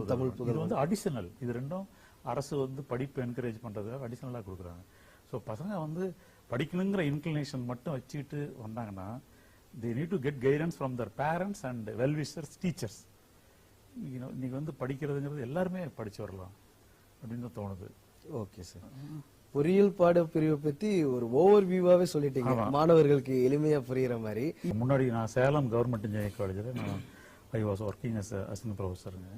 இது வந்து அடிஷனல். இது ரெண்டும் அரசு வந்து படிப்பு என்கரேஜ் பண்றதுக்காக அடிஷனலா கொடுக்குறாங்க. ஸோ பசங்க வந்து படிக்கணுங்கிற இன்க்ளினேஷன் மட்டும் வச்சுக்கிட்டு வந்தாங்கன்னா they need to get guidance from their parents and well-wishers, teachers. நீங்க வந்து படிக்கிறதுங்கிறது எல்லாருமே படிச்சு வரலாம் அப்படின்னு தோணுது. ஓகே சார், பொறியியல் பாட பிரிவை பத்தி ஒரு ஓவர் வியூவாவே சொல்லிட்டீங்க, மாணவர்களுக்கு எளிமையா புரியுற மாதிரி. முன்னாடி நான் சேலம் கவர்மெண்ட் இன்ஜினியரிங் காலேஜில் நான் I was working as assistant ப்ரொஃபஸருங்க.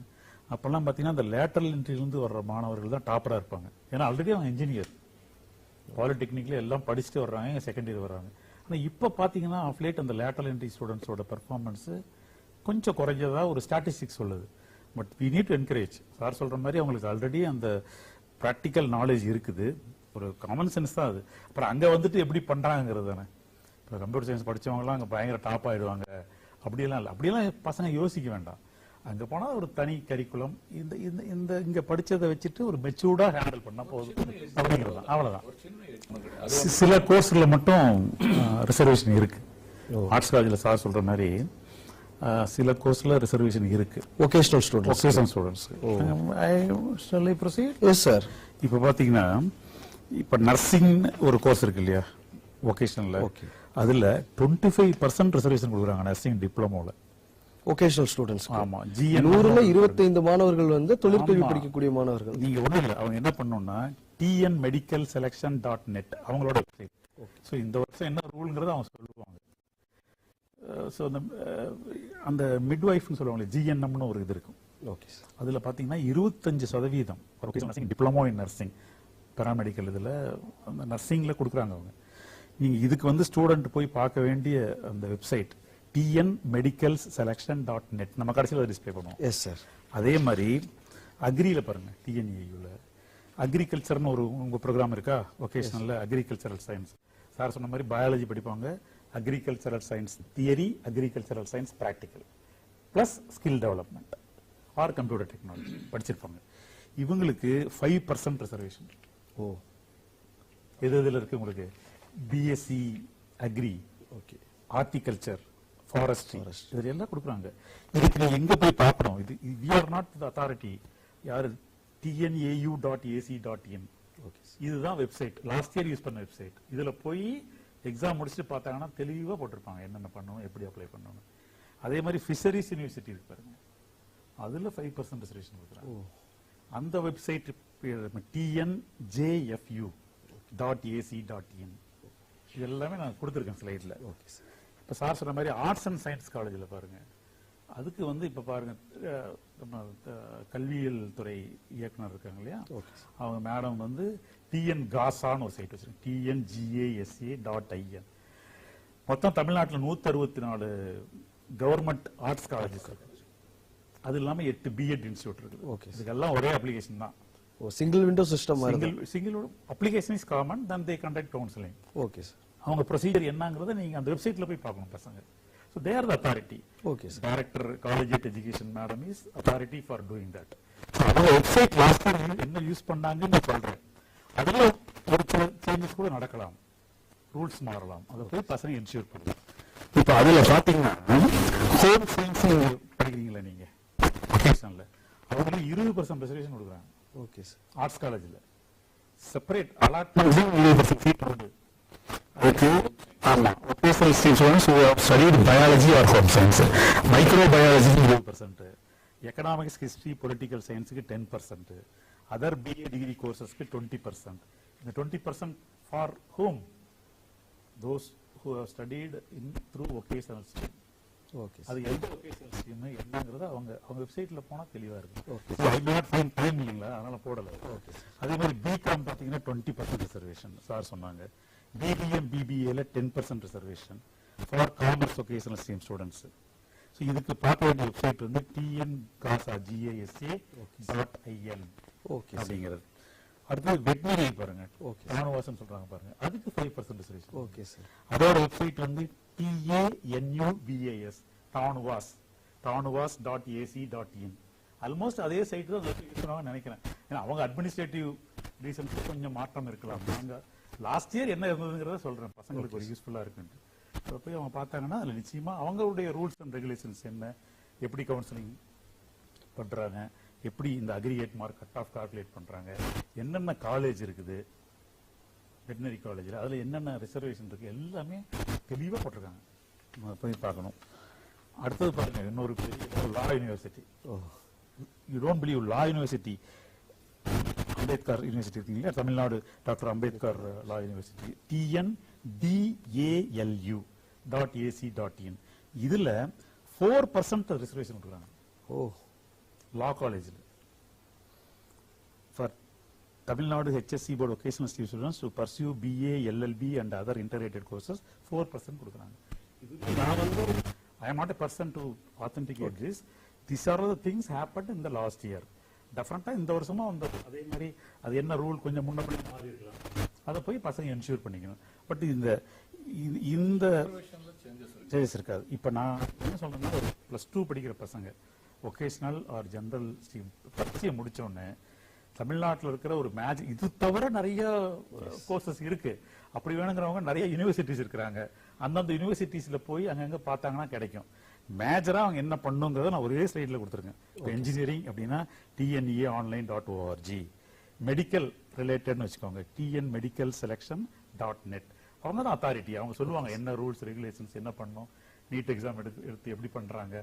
அப்பெல்லாம் பார்த்தீங்கன்னா அந்த லேட்டரல் என்ட்ரிலிருந்து வர்ற மாணவர்கள் தான் டாப்பராக இருப்பாங்க. ஏன்னா ஆல்ரெடி அவங்க இன்ஜினியர் பாலிடெக்னிக்ல எல்லாம் படிச்சுட்டு வர்றாங்க, செகண்ட் இயர் வர்றாங்க. ஆனால் இப்போ பார்த்தீங்கன்னா ஆஃப் லேட் அந்த லேட்டரல் என்ட்ரி ஸ்டூடெண்ட்ஸோட பெர்ஃபார்மன்ஸ் கொஞ்சம் குறைஞ்சதா ஒரு ஸ்டாட்டிஸ்டிக்ஸ் சொல்லுது. But we need to encourage. Sir சொல்ற மாதிரி அவங்களுக்கு ஆல்ரெடி அந்த ப்ராக்டிக்கல் நாலேஜ் இருக்குது, ஒரு காமன் சென்ஸ் தான் அது. அப்புறம் அங்கே வந்துட்டு எப்படி பண்றாங்கிறது தானே. இப்போ கம்ப்யூட்டர் சயின்ஸ் படிச்சவங்கலாம் அங்கே பயங்கர டாப் ஆயிடுவாங்க அப்படியெல்லாம் இல்லை. அப்படியெல்லாம் பசங்க யோசிக்க வேண்டாம். அங்க போனா ஒரு தனி கரிக்குலம், இந்த இந்த இங்க படிச்சதை வச்சுட்டு ஒரு மெச்சூர்டா ஹேண்டில் பண்ணா போதும் அப்படிங்கிறது தான். அவ்வளவுதான். சில கோர்ஸ்ல மட்டும் ரிசர்வேஷன் இருக்கு. ஆர்ட்ஸ் காலேஜில் சார் சொல்ற மாதிரி சில கோர்ஸ்ல ரிசர்வேஷன் இருக்கு. Vocational students. Shall I proceed? Yes sir. இப்ப பாத்தீங்கன்னா இப்ப நர்சிங் ஒரு கோர்ஸ் இருக்கு இல்லையா வொகேஷனல்ல, அதுல 25% ரிசர்வேஷன் கொடுக்குறாங்க நர்சிங் டிப்ளமோல. Vocational students. ஆமா, 100ல 25 மாணவர்கள் வந்து தொழிற்கல்வி படிக்கக்கூடிய மாணவர்கள். நீங்க ஒண்ணும் இல்ல, அவங்க என்ன பண்ணணும்னா tnmedicalselection.net அவங்களோட வெப்சைட். சோ இந்த வருஷம் என்ன ரூல்ங்கறத அவங்க சொல்லுவாங்க. சோ அந்த மிட்வைஃப்னு சொல்லுவாங்க, GNMனு ஒரு இது இருக்கும். ஓகே. அதுல பாத்தீங்கன்னா 25% டிப்ளமோ இன் நர்சிங் பேராமெடிக்கல் இதுல அந்த நர்சிங்ல கொடுக்குறாங்க அவங்க. நீங்க இதுக்கு வந்து ஸ்டூடெண்ட் போய் பார்க்க வேண்டிய அந்த வெப்சைட் tnmedicalselection.net நம்ம கடைசியில் டிஸ்பிளே பண்ணுவோம். Yes sir. அதே மாதிரி அக்ரியில பாருங்க, TNEUல அக்ரிகல்ச்சர்னு ஒரு உங்க ப்ரோக்ராம் இருக்கா வொகேஷனல்ல, அக்ரிகல்ச்சரல் சயின்ஸ். சார் சொன்ன மாதிரி பயாலஜி படிப்பாங்க, agricultural science theory, agricultural science practical plus skill development R computer technology படிச்சிருப்பாங்க. இவங்களுக்கு 5% ரிசர்வேஷன். ஓ, எது எதுல இருக்கு உங்களுக்கு? BSc agri, okay, horticulture, forestry, இதுல எல்லாம் கொடுக்குறாங்க. இதுக்கு நீங்க எங்க போய் பார்க்கணும்? இது we are not the authority. யாரு? tnau.ac.in. இதுதான் வெப்சைட், லாஸ்ட் இயர் யூஸ் பண்ண வெப்சைட். இதுல போய் எக்ஸாம் முடிச்சுட்டு பார்த்தாங்கன்னா தெளிவா போட்டிருப்பாங்க என்னென்ன பண்ணணும், எப்படி அப்ளை பண்ணணும். அதே மாதிரி ஃபிஷரிஸ் யூனிவர்சிட்டி இருக்கு பாருங்க, அதுல 5% ரிசர்வேஷன் கொடுக்குறாங்க. அந்த வெப்சைட் tnjfu.ac.in. இது எல்லாமே நான் கொடுத்துருக்கேன் ஸ்லைட்ல. Okay sir. இப்போ சார் சொன்ன மாதிரி ஆர்ட்ஸ் அண்ட் சயின்ஸ் காலேஜில் பாருங்க, அதுக்கு வந்து இப்போ பாருங்க நம்ம கல்வியியல் துறை இயக்குனர் இருக்காங்க இல்லையா, அவங்க மேடம் வந்து TNGASA-ன்னு ஒரு சைட் வச்சிருக்காங்க, tngasa.in. மொத்தம் தமிழ்நாட்டில் 164 கவர்மெண்ட் ஆர்ட்ஸ் காலேஜஸ் இருக்கு. அது இல்லாம 8 B.Ed இன்ஸ்டியூட் இருக்கு. ஓகே, இதுக்கெல்லாம் ஒரே அப்ளிகேஷன் தான். Single window system. Single application is common, then they conduct counselling. Okay sir. அவங்க ப்ரொசீஜர் என்னங்கறத நீங்க அந்த வெப்சைட்ல போய் பார்க்கணும் பசங்க. So they are the authority. Okay sir. Director Collegiate Education Madam is authority for doing that. So அவங்க website last time என்ன use பண்ணாங்கன்னு நான் சொல்றேன். அதுல ஒரு சில சேஞ்சஸ் கூட நடக்கலாம், ரூல்ஸ் மாறலாம், அதை போய் பசங்க என்ஷூர் பண்ணலாம். இப்போ அதுல பாத்தீங்கன்னா ஹோம் சயின்ஸ் படிக்கிறீங்களா நீங்க வொகேஷனல்ல, அதுல 20% ரிசர்வேஷன் கொடுக்குறாங்க ஓகே சார். ஆர்ட்ஸ் காலேஜ்ல செப்பரேட் அலாட்மெண்ட் 20% சீட் உண்டு. அதுக்கு ஆமா vocational students who have studied biology or home science, microbiology 20%, economics, history, political science க்கு 10%, other BA degree courses க்கு 20%. இந்த 20% for whom? Those who have studied through vocational stream. Okay அது எந்த vocational stream என்னங்கறது அவங்க வெப்சைட்ல போனா தெளிவா இருக்கு. Okay. I do not find time இல்லைங்களா, அதனால போடல. ஓகே. அதே மாதிரி பிகாம் பாத்தீங்கன்னா 20% ரிசர்வேஷன் சார் சொன்னாங்க. பிபிஎம் பிபிஏல 10% reservation for commerce vocational stream students. So இதுக்கு பார்க்க வேண்டிய வெப்சைட் வந்து tngasa.in ஓகே அப்படிங்கிறது. அடுத்து வெட்னரி பாருங்க, ஓகே. தானுவாசம் சொல்றாங்க பாருங்க, அதுக்கு 5% ரிசர்வேஷன். Okay sir. அதோட வெப்சைட் வந்து TANUVAS tanuvas.ac.in. ஆல்மோஸ்ட் அதே சைட் தான் இருக்கிறாங்க நினைக்கிறேன். ஏன்னா அவங்க அட்மினிஸ்ட்ரேட்டிவ் ரீசன்ஸ் கொஞ்சம் மாற்றம் இருக்கலாம். நாங்க லாஸ்ட் இயர் என்ன இருந்ததுங்கிறத சொல்றேன், பசங்களுக்கு ஒரு யூஸ்ஃபுல்லா இருக்குன்னு. போய் அவங்க பார்த்தாங்கன்னா அதுல நிச்சயமா அவங்களுடைய ரூல்ஸ் அண்ட் ரெகுலேஷன்ஸ் என்ன, எப்படி கவுன்சிலிங் பண்றாங்க, எப்படி இந்த aggregate mark cut off calculate பண்றாங்க, என்னென்ன காலேஜ் இருக்குது வெட்டினரி காலேஜில், அதுல என்னென்ன ரிசர்வேஷன் இருக்கு, எல்லாமே தெளிவா போட்டிருக்காங்க. நம்ம போய் பார்க்கணும். அடுத்தது பாருங்க, இன்னொரு பெரிய law university. You don't believe, law university Ambedkar university இருக்கீங்களா, Tamil Nadu doctor Ambedkar law university, TNDALU.ac.in. இதுல 4% ரிசர்வேஷன் கொடுக்குறாங்க. ஓ, லா காலேஜில் for Tamil Nadu HSC board vocational students to pursue BA, LLB and other integrated courses 4% கொடுக்குறாங்க. இது நான் வந்து I am not a person to authenticate this. These are the things happened in the last year. Definitely இந்த வருஷமா வந்து அதே மாதிரி அது என்ன ரூல் கொஞ்சம் முன்னப்படி மாறி இருக்கலாம், அதை போய் பசங்க என்ஷூர் பண்ணிக்கணும். பட் இந்த சேஞ்சஸ் இருக்காது. இப்ப நான் என்ன சொல்றேன்னா, ஒரு +2 படிக்கிற பசங்க வொகேஷனல் ஆர் ஜெனரல் ஸ்ட்ரீம் பரிச்சையை முடிச்ச உடனே தமிழ்நாட்டில் இருக்கிற ஒரு மேஜிக், இது தவிர நிறைய கோர்சஸ் இருக்கு. அப்படி வேணுங்கிறவங்க நிறைய யூனிவர்சிட்டிஸ் இருக்கிறாங்க. அந்தந்த யூனிவர்சிட்டிஸ்ல போய் அங்கங்க பார்த்தாங்கன்னா கிடைக்கும். மேஜரா அவங்க என்ன பண்ணுங்கிறத நான் ஒரே ஸ்லைட்ல கொடுத்துருக்கேன். இப்போ இன்ஜினியரிங் அப்படின்னா TNEAonline.org, மெடிக்கல் ரிலேட்டட்னு வச்சுக்கோங்க TNMedicalSelection.net. அவங்க தான் அத்தாரிட்டி, அவங்க சொல்லுவாங்க என்ன ரூல்ஸ் ரெகுலேஷன்ஸ் என்ன பண்ணணும், நீட் எக்ஸாம் எடுத்து எப்படி பண்றாங்க,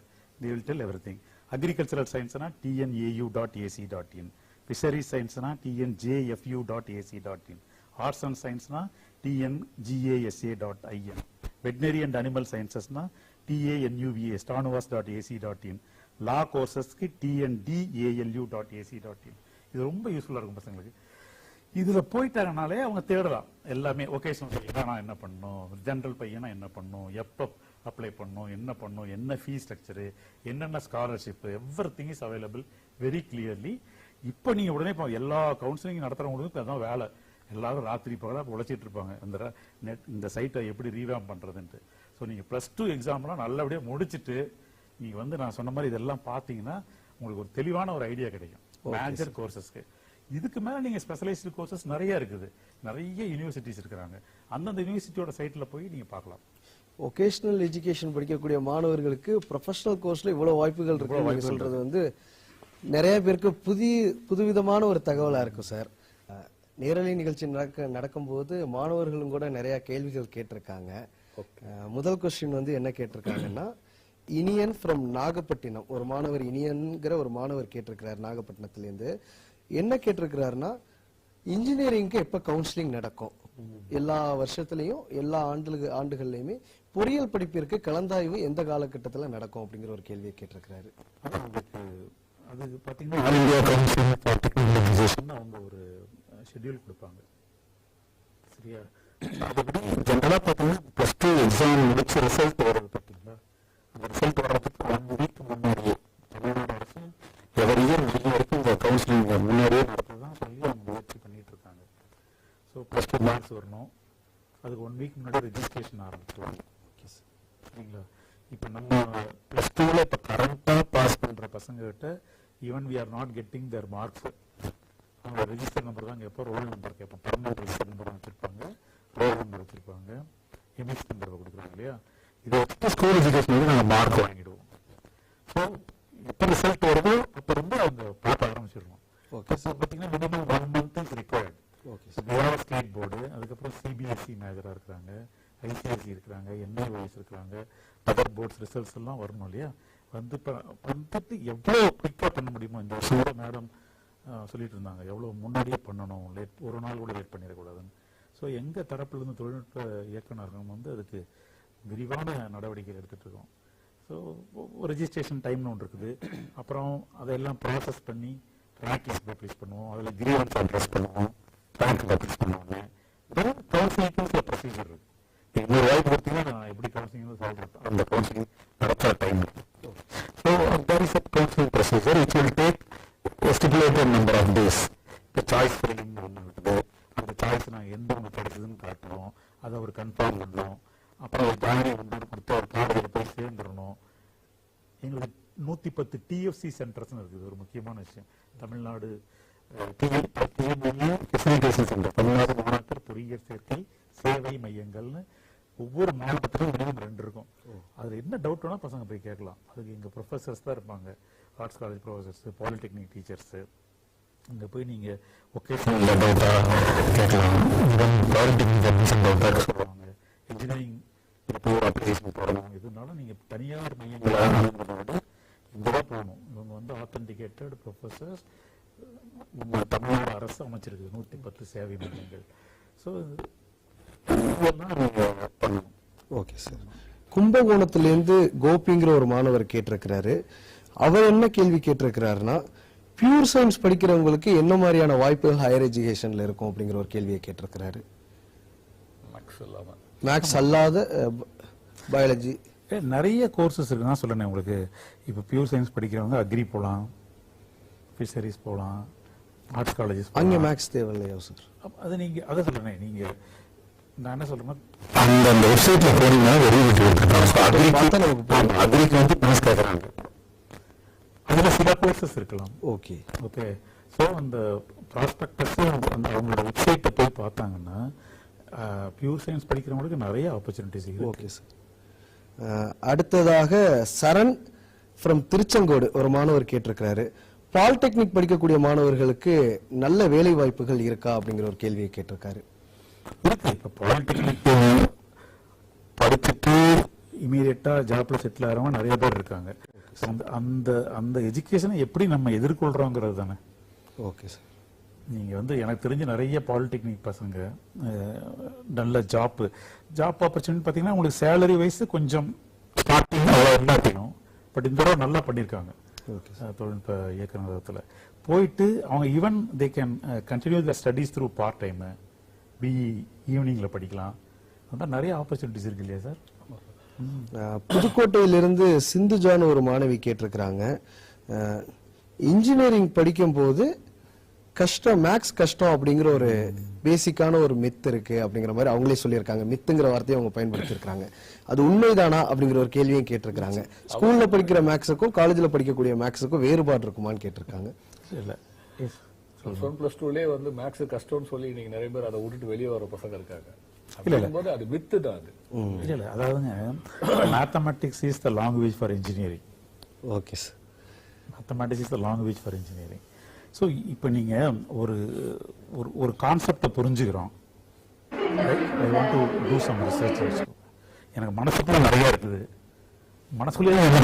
they will tell everything. Agricultural சயின்ஸ்னா TNAU.ac.in, ஃபிஷரி சயின்ஸ்னா TNJFU.ac.in, ஆர்ட்ஸ் அண்ட் சயின்ஸ்னா TNGASA.in, வெட்னரி அண்ட் அனிமல் சயின்சஸ்னா TANUVAS tanuvas.ac.in, லா கோர்சஸ்க்கு TNDALU.ac.in. இது ரொம்ப யூஸ்ஃபுல்லா இருக்கும் பசங்களுக்கு. இதுல போயிட்டாங்கனாலே அவங்க தேடலாம் எல்லாமே. வொகேஷனல் பையனா என்ன பண்ணணும், ஜெனரல் பையனா என்ன பண்ணணும், எப்ப அப்ளை பண்ணணும், என்ன பண்ணணும், என்ன ஃபீஸ் ஸ்ட்ரக்சரு, என்னென்ன scholarship, everything is available very clearly. இப்போ நீங்க உடனே எல்லா கவுன்சிலிங் நடத்துறவங்களுக்கு அதான் வேலை. எல்லாரும் ராத்திரி பகலா உழைச்சிட்டு இருப்பாங்க இந்த சைட்டை எப்படி ரீவாம் பண்றதுன்ட்டு. ஸோ நீங்க +2 எக்ஸாம்லாம் நல்லபடியா முடிச்சுட்டு நீங்க வந்து நான் சொன்ன மாதிரி இதெல்லாம் பாத்தீங்கன்னா உங்களுக்கு ஒரு தெளிவான ஒரு ஐடியா கிடைக்கும் மேஜர் கோர்சஸ்க்கு. இதுக்கு மேல நீங்க ஸ்பெஷலைஸ்டு கோர்சஸ் நிறைய இருக்குது, நிறைய யூனிவர்சிட்டிஸ் இருக்கிறாங்க. அந்தந்த யூனிவர்சிட்டியோட சைட்ல போய் நீங்க பார்க்கலாம். வொகேஷனல் எஜுகேஷன் படிக்கக்கூடிய மாணவர்களுக்கு ப்ரொஃபஷனல் கோர்ஸ்ல இவ்வளவு வாய்ப்புகள் இருக்கு சொல்றது வந்து நிறைய பேருக்கு புதுவிதமான ஒரு தகவலா இருக்கும் சார். நேரலை நிகழ்ச்சி நடக்கும்போது மாணவர்களும் கூட நிறைய கேள்விகள் கேட்டிருக்காங்க. முதல் கொஸ்டின் வந்து என்ன கேட்டிருக்காங்கன்னா, இனியன் ஃப்ரம் நாகப்பட்டினம், ஒரு மாணவர் இனியன்கிற ஒரு மாணவர் கேட்டிருக்கிறார் நாகப்பட்டினத்திலேருந்து. என்ன கேட்டிருக்கிறாருன்னா, இன்ஜினியரிங்க்கு எப்ப கவுன்சிலிங் நடக்கும், எல்லா வருஷத்துலயும் எல்லா ஆண்டுகள்லயுமே பொறியியல் படிப்பிற்கு கலந்தாய்வு எந்த காலகட்டத்தில் நடக்கும் அப்படிங்கிற ஒரு கேள்வியை கேட்டிருக்கிறாரு. அது பாத்தீங்கன்னா ஆல் இந்தியா கவுன்சில் ஃபார் டெக்னாலஜைசேஷன் அவங்க ஒரு ஷெட்யூல் கொடுப்பாங்க. சரியா, அதுபடி ஜெனரலா பார்த்தீங்கன்னா +2 எக்ஸாம் முடிச்சு ரிசல்ட் வருது பார்த்தீங்களா, அந்த ரிசல்ட் வர்றதுக்கு 1 வீக் முன்னாடியே தமிழ்நாடு அரசு எவரி இயர் முடிஞ்ச வரைக்கும் இந்த கவுன்சிலிங் முன்னாடியே நடத்துதான் சொல்லி அவங்க முயற்சி பண்ணிட்டு இருக்காங்க. ஸோ +2 மார்க்ஸ் வரணும், அதுக்கு 1 வீக் முன்னாடி ரெஜிஸ்ட்ரேஷன் ஆரம்பிச்சிருவாங்க. சரிங்களா, இப்போ நம்ம +2ல இப்போ கரண்டாக பாஸ் பண்ற பசங்க கிட்ட even we are not getting their marks, அவங்க ரெஜிஸ்டர் நம்பர் தான் கேட்போம், ரோல் நம்பர் கேட்போம், பர்மனன்ட் ரெஜிஸ்டர் நம்பர் வச்சிருப்பாங்க, ரோல் நம்பர் வச்சிருப்பாங்க, எம்எஸ் நம்பர் கொடுக்குறாங்க இல்லையா, இதை வச்சுட்டு ஸ்கூல் எஜுகேஷன் வந்து நாங்கள் மார்க் வாங்கிடுவோம். ஸோ எப்போ ரிசல்ட் வருதோ அப்போ இருந்து அவங்க பார்க்க ஆரம்பிச்சிடணும். ஓகே இப்போ பார்த்தீங்கன்னா minimum 1 month is required. Okay state board, அதுக்கப்புறம் சிபிஎஸ்சி மேஜராக இருக்கிறாங்க, ஐசிஎஸ்சி இருக்கிறாங்க, என்ஐஓஎஸ் இருக்கிறாங்க, அதர் போர்ட்ஸ் ரிசல்ட்ஸ் எல்லாம் வரணும் இல்லையா? வந்துட்டு எவ்வளோ குயிக்காக பண்ண முடியுமோ, இந்த வருஷம் மேடம் சொல்லிட்டு இருந்தாங்க எவ்வளோ முன்னாடியே பண்ணணும், ஒரு நாள் கூட லேட் பண்ணிடக்கூடாதுன்னு. ஸோ எங்கள் தரப்புலேருந்து தொழில்நுட்ப இயக்குநர்கள் வந்து அதுக்கு விரிவான நடவடிக்கைகள் எடுத்துகிட்டு இருக்கோம். ஸோ ரெஜிஸ்ட்ரேஷன் டைம்னு ஒன்று இருக்குது. அப்புறம் அதையெல்லாம் ப்ராசஸ் பண்ணி ரேங்க் லிஸ்ட் பப்ளிஷ் பண்ணுவோம், அதில் கிரீவன்ஸ் அட்ரஸ் பண்ணுவோம், ரேங்க் பப்ளிஷ் பண்ணுவாங்க. இதெல்லாம் கவுன்சிலிங்க்கு சில ப்ரொசீஜர் இருக்குது. இன்னொரு வாய்ப்பு பார்த்தீங்கன்னா நான் எப்படி கவுன்சிலிங் சொல்கிறேன், அந்த கவுன்சிலிங் நடத்துகிற time. So there is a counseling procedure which will take stipulated number of days. இப்போ சாய்ஸ் ஃபில்லிங்னு ஒன்று இருக்குது. அந்த சாய்ஸ் நாங்கள் எந்த ஒன்று கிடைக்குதுன்னு காட்டுவோம், அதை அவர் கன்ஃபார்ம் பண்ணணும். அப்புறம் ஒரு ஜாயினி ஒன்று கொடுத்து ஒரு காலேஜில் போய் சேர்ந்துடணும். எங்களுக்கு 110 டிஎஃப்சி சென்டர்ஸ்னு இருக்குது. ஒரு முக்கியமான விஷயம், தமிழ்நாடு ஃபெசிலிட்டேஷன் சென்டர், தமிழ்நாடு மாணாக்கர் பொறியியல் சேர்க்கை சேவை மையங்கள்னு ஒவ்வொரு மாவட்டத்திலும் மினிமம் 2 இருக்கும். அதில் என்ன டவுட் வேணால் பசங்க போய் கேட்கலாம். அதுக்கு எங்கள் ப்ரொஃபஸர்ஸ் தான் இருப்பாங்க, arts college professors, polytechnic teachers. இங்கே போய் நீங்கள் ஒகேஷனல் டவுட்டாக கேட்கலாம், பாலிடெக்னிக் அட்மிஷன் டவுட்டாக சொல்லுவாங்க, இன்ஜினியரிங் இப்போ ஒரு அப்ளிகேஷன் போடணும். இதனால நீங்கள் தனியார் மையங்களை அணுகிறத விட இங்கே தான் போகணும். இவங்க வந்து ஆத்தென்டிகேட்டட் ப்ரொஃபஸர்ஸ், தமிழ்நாடு அரசு அமைச்சிருக்கு 110 சேவை மையங்கள். ஸோ இதெல்லாம் நீங்கள் பண்ணணும். Okay sir. கும்பகோணத்திலேருந்து கோபிங்கிற ஒரு மாணவர் கேட்டிருக்கிறாரு. அவர் என்ன கேள்வி கேட்டிருக்கிறாருன்னா, பியூர் சயின்ஸ் படிக்கிறவங்களுக்கு என்ன மாதிரியான வாய்ப்புகள் ஹையர் எஜுகேஷன்ல இருக்கும் அப்படிங்கிற ஒரு கேள்வியை கேட்டிருக்கிறாரு. மேக்ஸ் அல்லாத பயாலஜி நிறைய கோர்சஸ் இருக்குன்னா சொல்லுங்க உங்களுக்கு. இப்போ பியூர் சயின்ஸ் படிக்கிறவங்க அக்ரி போகலாம், ஃபிஷரிஸ் போகலாம், ஆர்ட்ஸ் காலேஜஸ். அங்கே மேக்ஸ் தேவையில்லையா சார்? அது நீங்கள் அதை சொல்லுங்க. நீங்கள் நான் என்ன சொல்றேன், அந்த வெப்சைட்ல போனீங்கன்னா அக்ரிக்கு வந்து மேக்ஸ் கேட்குறாங்க. அதில் சில கோர்சஸ் இருக்கலாம். Okay okay. ஸோ அந்த ப்ராஸ்பெக்டஸும் அந்த அவங்களோட வெப்சைட்டை போய் பார்த்தாங்கன்னா பியூர் சயின்ஸ் படிக்கிறவங்களுக்கு நிறைய ஆப்பர்ச்சுனிட்டிஸ் இருக்கு. Okay sir. அடுத்ததாக சரண் ஃப்ரம் திருச்செங்கோடு ஒரு மாணவர் கேட்டிருக்கிறாரு, பாலிடெக்னிக் படிக்கக்கூடிய மாணவர்களுக்கு நல்ல வேலை வாய்ப்புகள் இருக்கா அப்படிங்கிற ஒரு கேள்வியை கேட்டிருக்காரு. இருக்கு. இப்போ பாலிடெக்னிக் படிச்சுட்டு இமீடியட்டா ஜாப்ல செட்டில் ஆகிறவங்க நிறைய பேர் இருக்காங்க. அந்த அந்த எஜுகேஷனை எப்படி நம்ம எதிர்கொள்றோங்கிறது தானே. Okay sir. நீங்க வந்து எனக்கு தெரிஞ்ச நிறைய பாலிடெக்னிக் பசங்க நல்ல ஜாப் ஆப்பர்ச்சுனிட்டி பார்த்தீங்கன்னா உங்களுக்கு சேலரி வைஸ் கொஞ்சம் ஸ்டார்டிங் அவ்வளோ எல்லாத்தையும், பட் இந்த தடவை நல்லா பண்ணியிருக்காங்க. தொழில்நுட்ப இயக்குநரகத்தில் போயிட்டு அவங்க even they can continue the studies through part time, BE ஈவினிங்ல படிக்கலாம். அதான் நிறைய ஆப்பர்ச்சுனிட்டிஸ் இருக்கு இல்லையா சார்? புதுக்கோட்டையிலிருந்து சிந்துஜான் ஒரு மாணவி கேட்டிருக்கிறாங்க, இன்ஜினியரிங் படிக்கும் போது கஷ்டம், மேக்ஸ் கஷ்டம் அப்படிங்கிற ஒரு பேசிக்கான ஒரு மித் இருக்கு அப்படிங்கிற மாதிரி அவங்களே சொல்லியிருக்காங்க. மித்துங்கிற வார்த்தையை அவங்க பயன்படுத்தியிருக்காங்க. அது உண்மைதானா அப்படிங்கிற ஒரு கேள்வியும் கேட்டிருக்காங்க. ஸ்கூல்ல படிக்கிற மேக்ஸுக்கும் காலேஜ்ல படிக்கக்கூடிய மேக்ஸுக்கும் வேறுபாடு இருக்குமான்னு கேட்டிருக்காங்க. இல்ல +2 வந்து மேக்ஸ் கஷ்டம்னு சொல்லி இன்னைக்கு நிறைய பேர் அதை விட்டுட்டு வெளியே வர பசங்க இருக்காங்க. இல்ல அது வித்து தான் அது. இல்ல அதாவதுங்க, mathematics is the language for engineering. Okay sir. Mathematics is the language for engineering. So இப்போ நீங்க ஒரு ஒரு கான்செப்டை புரிஞ்சுக்கிறோம். I want to do some research. எனக்கு மனசுக்குள்ள நிறைய இருக்குது, மனசுக்குள்ளேயே என்ன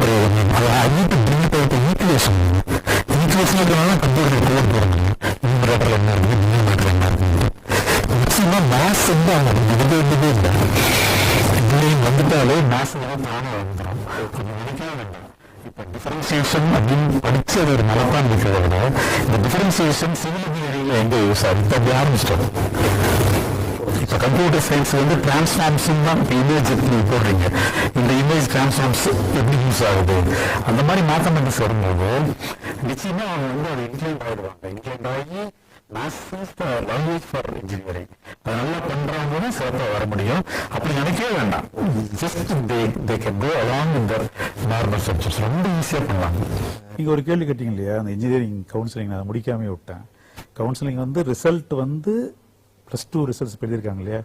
வந்துட்டாலே இப்ப டிஃபரன்சியேஷன் அப்படின்னு படிச்சு அது ஒரு மனப்பான் இருக்கிறத விட இந்த டிஃபரன்சியேஷன் சிவில் இன்ஜினியரிங்ல எங்க யூஸ் ஆகுது ஆரம்பிச்சிட்டோம். இப்ப கம்ப்யூட்டர் சயின்ஸ் வந்து டிரான்ஸ்ஃபார்ம்ஸ் தான் இமேஜ் நீங்க போடுறீங்க, இந்த இமேஜ் டிரான்ஸ்ஃபார்ம்ஸ் எப்படி யூஸ் ஆகுது, அந்த மாதிரி மேத்தமெட்டிக்ஸ் வரும்போது நிச்சயமா அவங்க வந்து அதை இன்க்ளைண்ட் ஆயிடுவாங்க. இன்க்ளைண்ட் ஆகி maths is the language for engineering அதை நல்லா பண்றவங்க சிறப்பாக வர முடியும். அப்படி நினைக்கவே வேண்டாம். Just they can go along with the normal subjects. ரொம்ப ஈஸியா பண்ணலாம். நீங்க ஒரு கேள்வி கேட்டீங்க இல்லையா, அந்த இன்ஜினியரிங் கவுன்சிலிங் நான் முடிக்காமே விட்டேன். கவுன்சிலிங் வந்து ரிசல்ட் வந்து +2 ரிசல்ட்ஸ் எழுதியிருக்காங்க இல்லையா,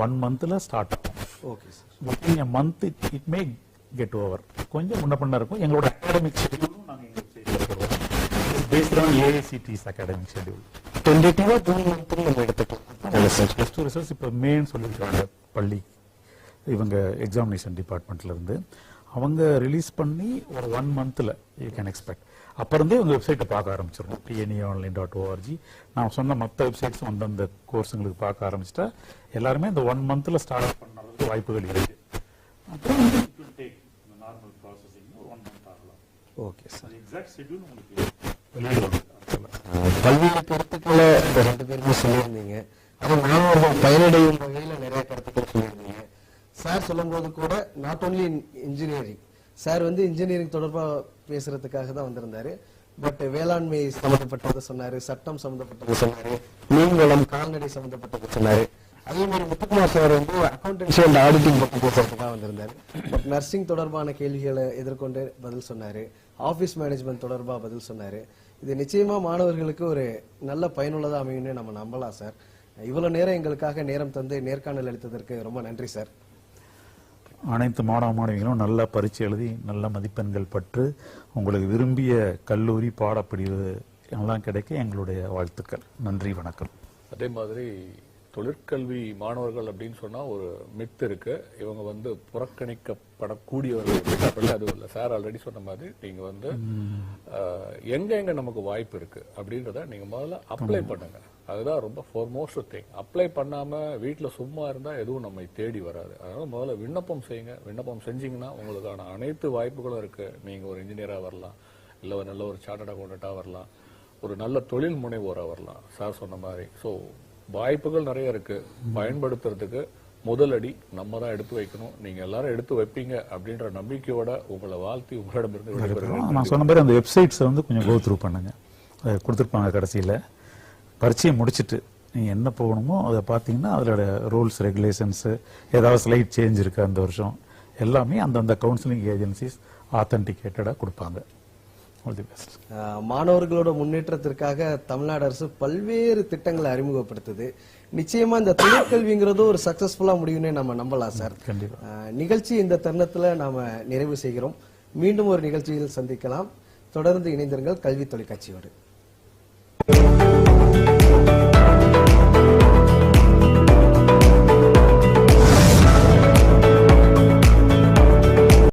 1 monthல ஸ்டார்ட் ஆகும். Okay sir. Within a month it may get over. கொஞ்சம் முன்ன பண்ண இருக்கும். எங்களோட அகாடமிக் ஷெட்யூலும் நாங்கள் based on AICTE's academic schedule. டென்டேட்டிவா 2 month நம்ம எடுத்துக்கலாம். ப்ளஸ் டூ ரிசல்ட்ஸ் இப்போ மேன்னு சொல்லியிருக்காங்க பள்ளி இவங்க எக்ஸாமினேஷன் டிபார்ட்மெண்ட்ல இருந்து. அவங்க ரிலீஸ் பண்ணி ஒரு 1 monthல யூ கேன் எக்ஸ்பெக்ட். அப்போ இருந்தே உங்கள் வெப்சைட்டை பார்க்க ஆரம்பிச்சிடணும். tneonline.org. நான் சொன்ன மற்ற வெப்சைட்ஸும் அந்தந்த கோர்ஸுங்களுக்கு பார்க்க ஆரம்பிச்சிட்டா எல்லாருமே இந்த 1 monthல ஸ்டார்ட் பண்ணுறதுக்கு வாய்ப்புகள் இருக்கு. அப்புறம் நார்மல் ப்ராசஸிங் ஒரு 1 month ஆகலாம். Okay sir. எக்ஸாக்ட் ஷெட்யூல் உங்களுக்கு வெளியிடுவாங்க. பல்வேறு கருத்துக்களை இந்த 2 பேருமே சொல்லியிருந்தீங்க. அது மாணவர்கள் பயனடையும் வகையில் நிறைய கருத்துக்கள் சொல்லியிருந்தீங்க. சார் சொல்லும்போது கூட நாட் ஓன்லி இன்ஜினியரிங், சார் வந்து இன்ஜினியரிங் தொடர்பாக பேசுறதுக்காக தான் வந்திருந்தாரு. பட் வேளாண்மை சம்பந்தப்பட்டதை சொன்னாரு, சட்டம் சம்பந்தப்பட்டதை சொன்னாரு, மீன்வளம் கால்நடை சம்பந்தப்பட்டதை சொன்னாரு. அதே மாதிரி முத்துக்குமார் சார் வந்து அக்கௌண்டன்சி அண்ட் ஆடிட்டிங் பற்றி பேசுறதுக்காக வந்திருந்தாரு. பட் நர்சிங் தொடர்பான கேள்விகளை எதிர்கொண்டு பதில் சொன்னாரு, ஆபீஸ் மேனேஜ்மெண்ட் தொடர்பாக பதில் சொன்னாரு. இது நிச்சயமா மாணவர்களுக்கு ஒரு நல்ல பயனுள்ளதா அமையும்னு நம்ம நம்பலாம் சார். இவ்வளவு நேரம் எங்களுக்காக நேரம் தந்து நேர்காணல் அளித்ததற்கு ரொம்ப நன்றி சார். அனைத்து மாணவ மாணவிகளும் நல்ல பரீட்சை எழுதி நல்ல மதிப்பெண்கள் பெற்று உங்களுக்கு விரும்பிய கல்லூரி பாடப்பிரிவு எல்லாம் கிடைக்க எங்களுடைய வாழ்த்துக்கள். நன்றி, வணக்கம். அதே மாதிரி தொழிற்கல்வி மாணவர்கள் அப்படின்னு சொன்னா ஒரு மித்து இருக்கு. இவங்க வந்து புறக்கணிக்கப்படக்கூடியவர்கள் அப்படி அது இல்லை. சார் ஆல்ரெடி சொன்ன மாதிரி நீங்க வந்து எங்க நமக்கு வாய்ப்பு இருக்கு அப்படின்றத நீங்க முதல்ல அப்ளை பண்ணுங்க. அதுதான் ரொம்ப ஃபார்மோஸ்ட் திங். அப்ளை பண்ணாம வீட்டுல சும்மா இருந்தா எதுவும் நம்மை தேடி வராது. அதனால முதல்ல விண்ணப்பம் செய்யுங்க. விண்ணப்பம் செஞ்சீங்கன்னா உங்களுக்கான அனைத்து வாய்ப்புகளும் இருக்கு. நீங்க ஒரு இன்ஜினியரா வரலாம், இல்ல ஒரு நல்ல ஒரு சார்ட்டர்ட் அக்கௌண்டண்டா வரலாம், ஒரு நல்ல தொழில் முனைவோரா வரலாம். சார் சொன்ன மாதிரி ஸோ வாய்ப்புகள் நிறைய இருக்கு. பயன்படுத்துறதுக்கு முதலடி நம்ம தான் எடுத்து வைக்கணும். நீங்க எல்லாரும் எடுத்து வைப்பீங்க அப்படின்ற நம்பிக்கையோட உங்களை வாழ்த்தி உங்களிடமிருந்து விடைபெறுகிறேன். நான் சொன்ன மாதிரி அந்த வெப்சைட்ஸை வந்து கொஞ்சம் கோ த்ரூ பண்ணுங்க. அதை கொடுத்துருப்பாங்க கடைசியில். பரீட்சையை முடிச்சுட்டு நீங்கள் என்ன போகணுமோ அதை பார்த்தீங்கன்னா அதோட ரூல்ஸ் ரெகுலேஷன்ஸு ஏதாவது ஸ்லைட் சேஞ்ச் இருக்கு அந்த வருஷம் எல்லாமே அந்தந்த கவுன்சிலிங் ஏஜென்சிஸ் ஆத்தென்டிகேட்டடாக கொடுப்பாங்க. All the best. மாணவர்களோட முன்னேற்றத்திற்காக தமிழ்நாடு அரசு பல்வேறு திட்டங்களை அறிமுகப்படுத்துது. நிச்சயமா இந்த தொழிற்கல்விங்கிறது ஒரு சக்சஸ்ஃபுல்லா முடியும்னு நம்ம நம்பலாம் சார். நிகழ்ச்சி இந்த தருணத்துல நாம நிறைவு செய்கிறோம். மீண்டும் ஒரு நிகழ்ச்சியில் சந்திக்கலாம். தொடர்ந்து இணைந்திருங்கள் கல்வி தொலைக்காட்சியோடு.